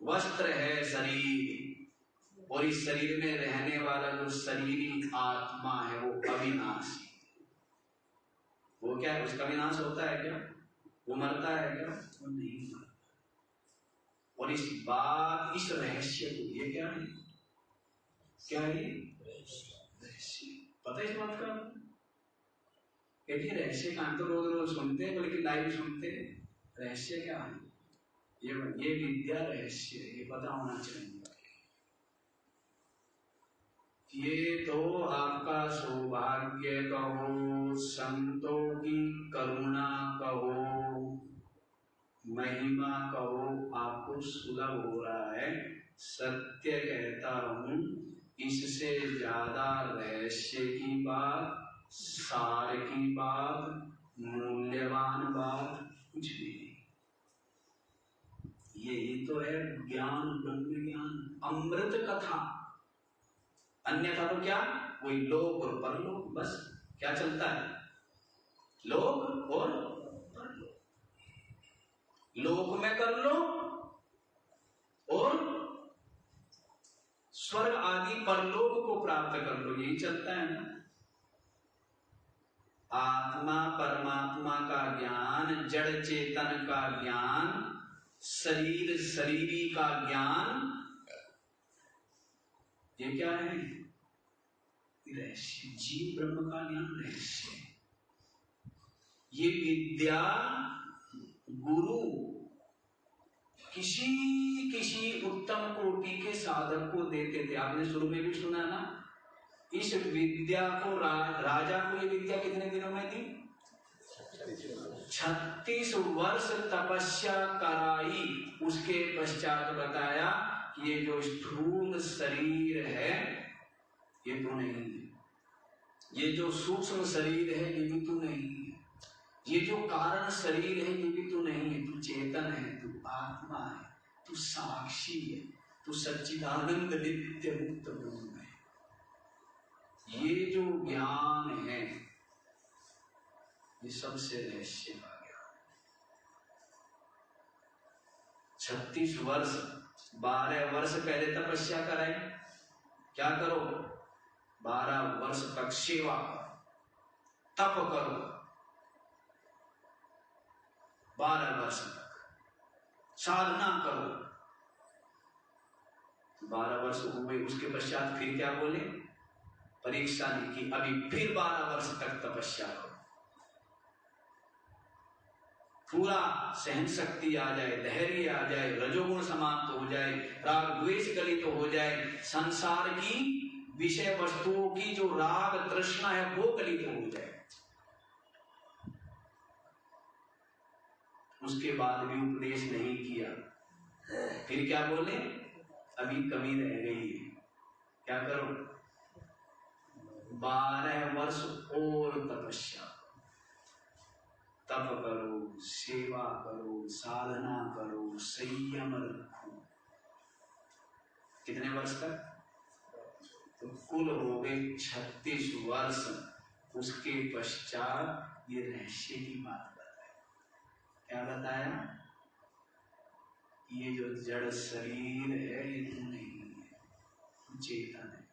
वस्त्र है शरीर, और इस शरीर में रहने वाला जो शरीरी आत्मा है वो अविनाशी। वो क्या है, उसका विनाश होता है क्या? वो मरता है क्या? वो नहीं मरता। और इस रहस्य को, ये क्या है, क्या है रहस्य? पता है इस बात का? कहती रहस्य का तो रोज रोज सुनते हैं, बल्कि लाइव सुनते हैं। रहस्य क्या है? ये विद्या रहस्य, ये पता होना चाहिए। ये तो आपका सौभाग्य कहो, संतों की करुणा कहो, महिमा कहो, आपको सुलभ हो रहा है। सत्य कहता हूं, इससे ज्यादा रहस्य की बात, सार की बात, मूल्यवान बात कुछ भी नहीं। यही तो है ज्ञान, ब्रह्म ज्ञान, अमृत कथा। अन्यथा तो क्या, वही लोक और परलोक, बस क्या चलता है, लोक और परलोक। लोक में कर लो और स्वर्ग आदि परलोक को प्राप्त कर लो, यही चलता है ना। आत्मा परमात्मा का ज्ञान, जड़ चेतन का ज्ञान, शरीर शरीरी का ज्ञान, ये क्या है, रहस्य। जीव ब्रह्म का ज्ञान रहस्य। ये विद्या गुरु किसी किसी उत्तम कोटि के साधक को देते थे। आपने शुरू में भी सुना ना, इस विद्या को राजा को ये विद्या कितने दिनों में दी, 36 वर्ष तपस्या कराई। उसके पश्चात बताया कि ये जो स्थूल शरीर है ये तो नहीं है, ये जो सूक्ष्म शरीर है ये भी तो नहीं है, ये जो कारण शरीर है ये भी तो नहीं है, तू चेतन है, तू आत्मा है, तू साक्षी है, तू सच्चिदानंद नित्य मुक्त ब्रह्म है। ये जो ज्ञान है ये सबसे रहस्य का ज्ञान। 36 वर्ष, 12 वर्ष पहले तपस्या कराई, क्या करो, 12 वर्ष तक सेवा करो, तप करो, 12 वर्ष तक साधना करो। 12 वर्ष हुए, उसके पश्चात फिर क्या बोले, परीक्षा नहीं की, अभी फिर 12 वर्ष तक तपस्या करो, पूरा सहन शक्ति आ जाए, धैर्य आ जाए, रजोगुण समाप्त हो जाए, राग द्वेष गलित हो जाए, संसार की विषय वस्तुओं की जो राग तृष्णा है वो गलित हो जाए। उसके बाद भी उपदेश नहीं किया, फिर क्या बोले, अभी कमी रह गई है, क्या करो, 12 वर्ष और तपस्या, तप करो, सेवा करो, साधना करो, संयम रखो। कितने वर्ष तक, तो कुल हो गए 36 वर्ष। उसके पश्चात ये रहस्य की बात बताया। क्या बताया, ये जो जड़ शरीर है ये तू नहीं है, तू चेतन है,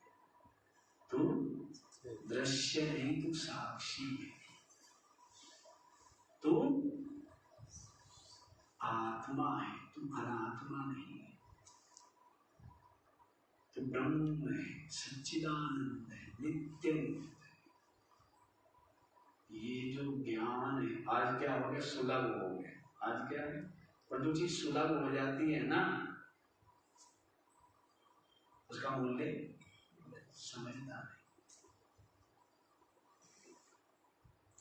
तू दृश्य नहीं, तू साक्षी है, तू आत्मा है, तू अनात्मा नहीं है, तू ब्रह्म है, सच्चिदानंद है, नित्य मुक्त है। ये जो ज्ञान है, आज क्या हो गया, सुलभ हो गया। आज क्या है, पर जो चीज सुलभ हो जाती है ना, उसका मूल्य समझता है।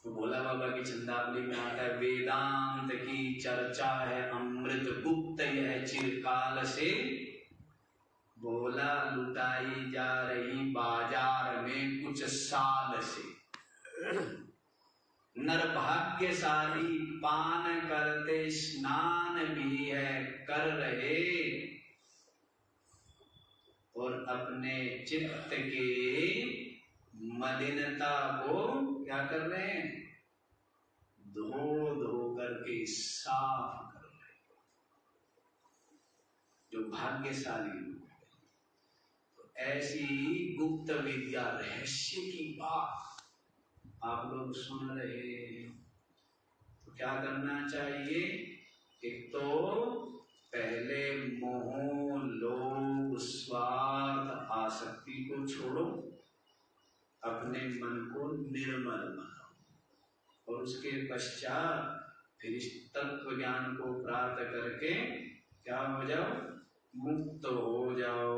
तो भोला बाबा की छंदावली में आता है, वेदांत की चर्चा है अमृत गुप्त यह चिरकाल से, भोला लुटाई जा रही बाजार में कुछ साल से। नर भाग्यशाली पान करते स्नान भी है कर रहे, और अपने चित्त के मलिनता को क्या कर रहे हैं, धो धो करके साफ कर रहे हैं, जो भाग्यशाली लोग हैं। तो ऐसी गुप्त विद्या रहस्य की बात आप लोग सुन रहे हैं, तो क्या करना चाहिए, एक तो पहले मोह लोभ स्वार्थ आसक्ति को छोड़ो, अपने मन को निर्मल बनाओ, और उसके पश्चात फिर इस तत्व ज्ञान को प्राप्त करके क्या हो जाओ, मुक्त हो जाओ।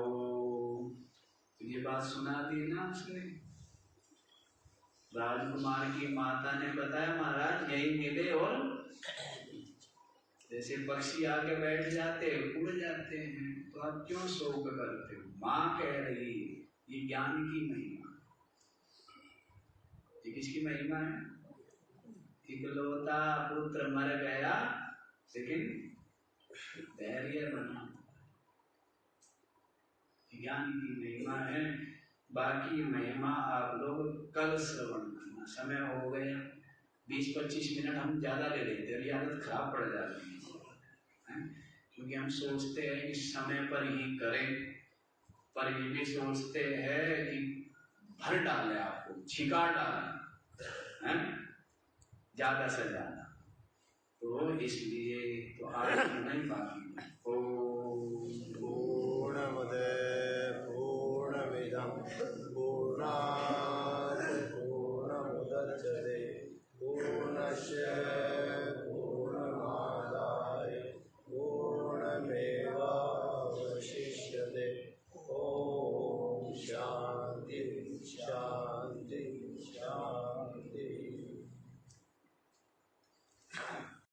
तो ये बात सुना दी ना उसने। राजकुमार की माता ने बताया महाराज यही मिले, और जैसे पक्षी आके बैठ जाते उड़ जाते हैं, तो आप क्यों शोक करते हो? माँ कह रही ये ज्ञान की महिमा। ये किसकी महिमा है? इकलौता पुत्र मर गया लेकिन धैर्य बना, ज्ञान की महिमा है। बाकी महिमा आप लोग कल श्रवण करना। समय हो गया, 20-25 मिनट हम ज्यादा ले लेते हैं, ये आदत खराब पड़ जाती है, क्योंकि हम सोचते हैं कि समय पर ही करें, पर ये भी सोचते हैं कि भर डाले, आपको छिका डाले ज्यादा से ज्यादा। तो इसलिए तो आज नहीं, बाकी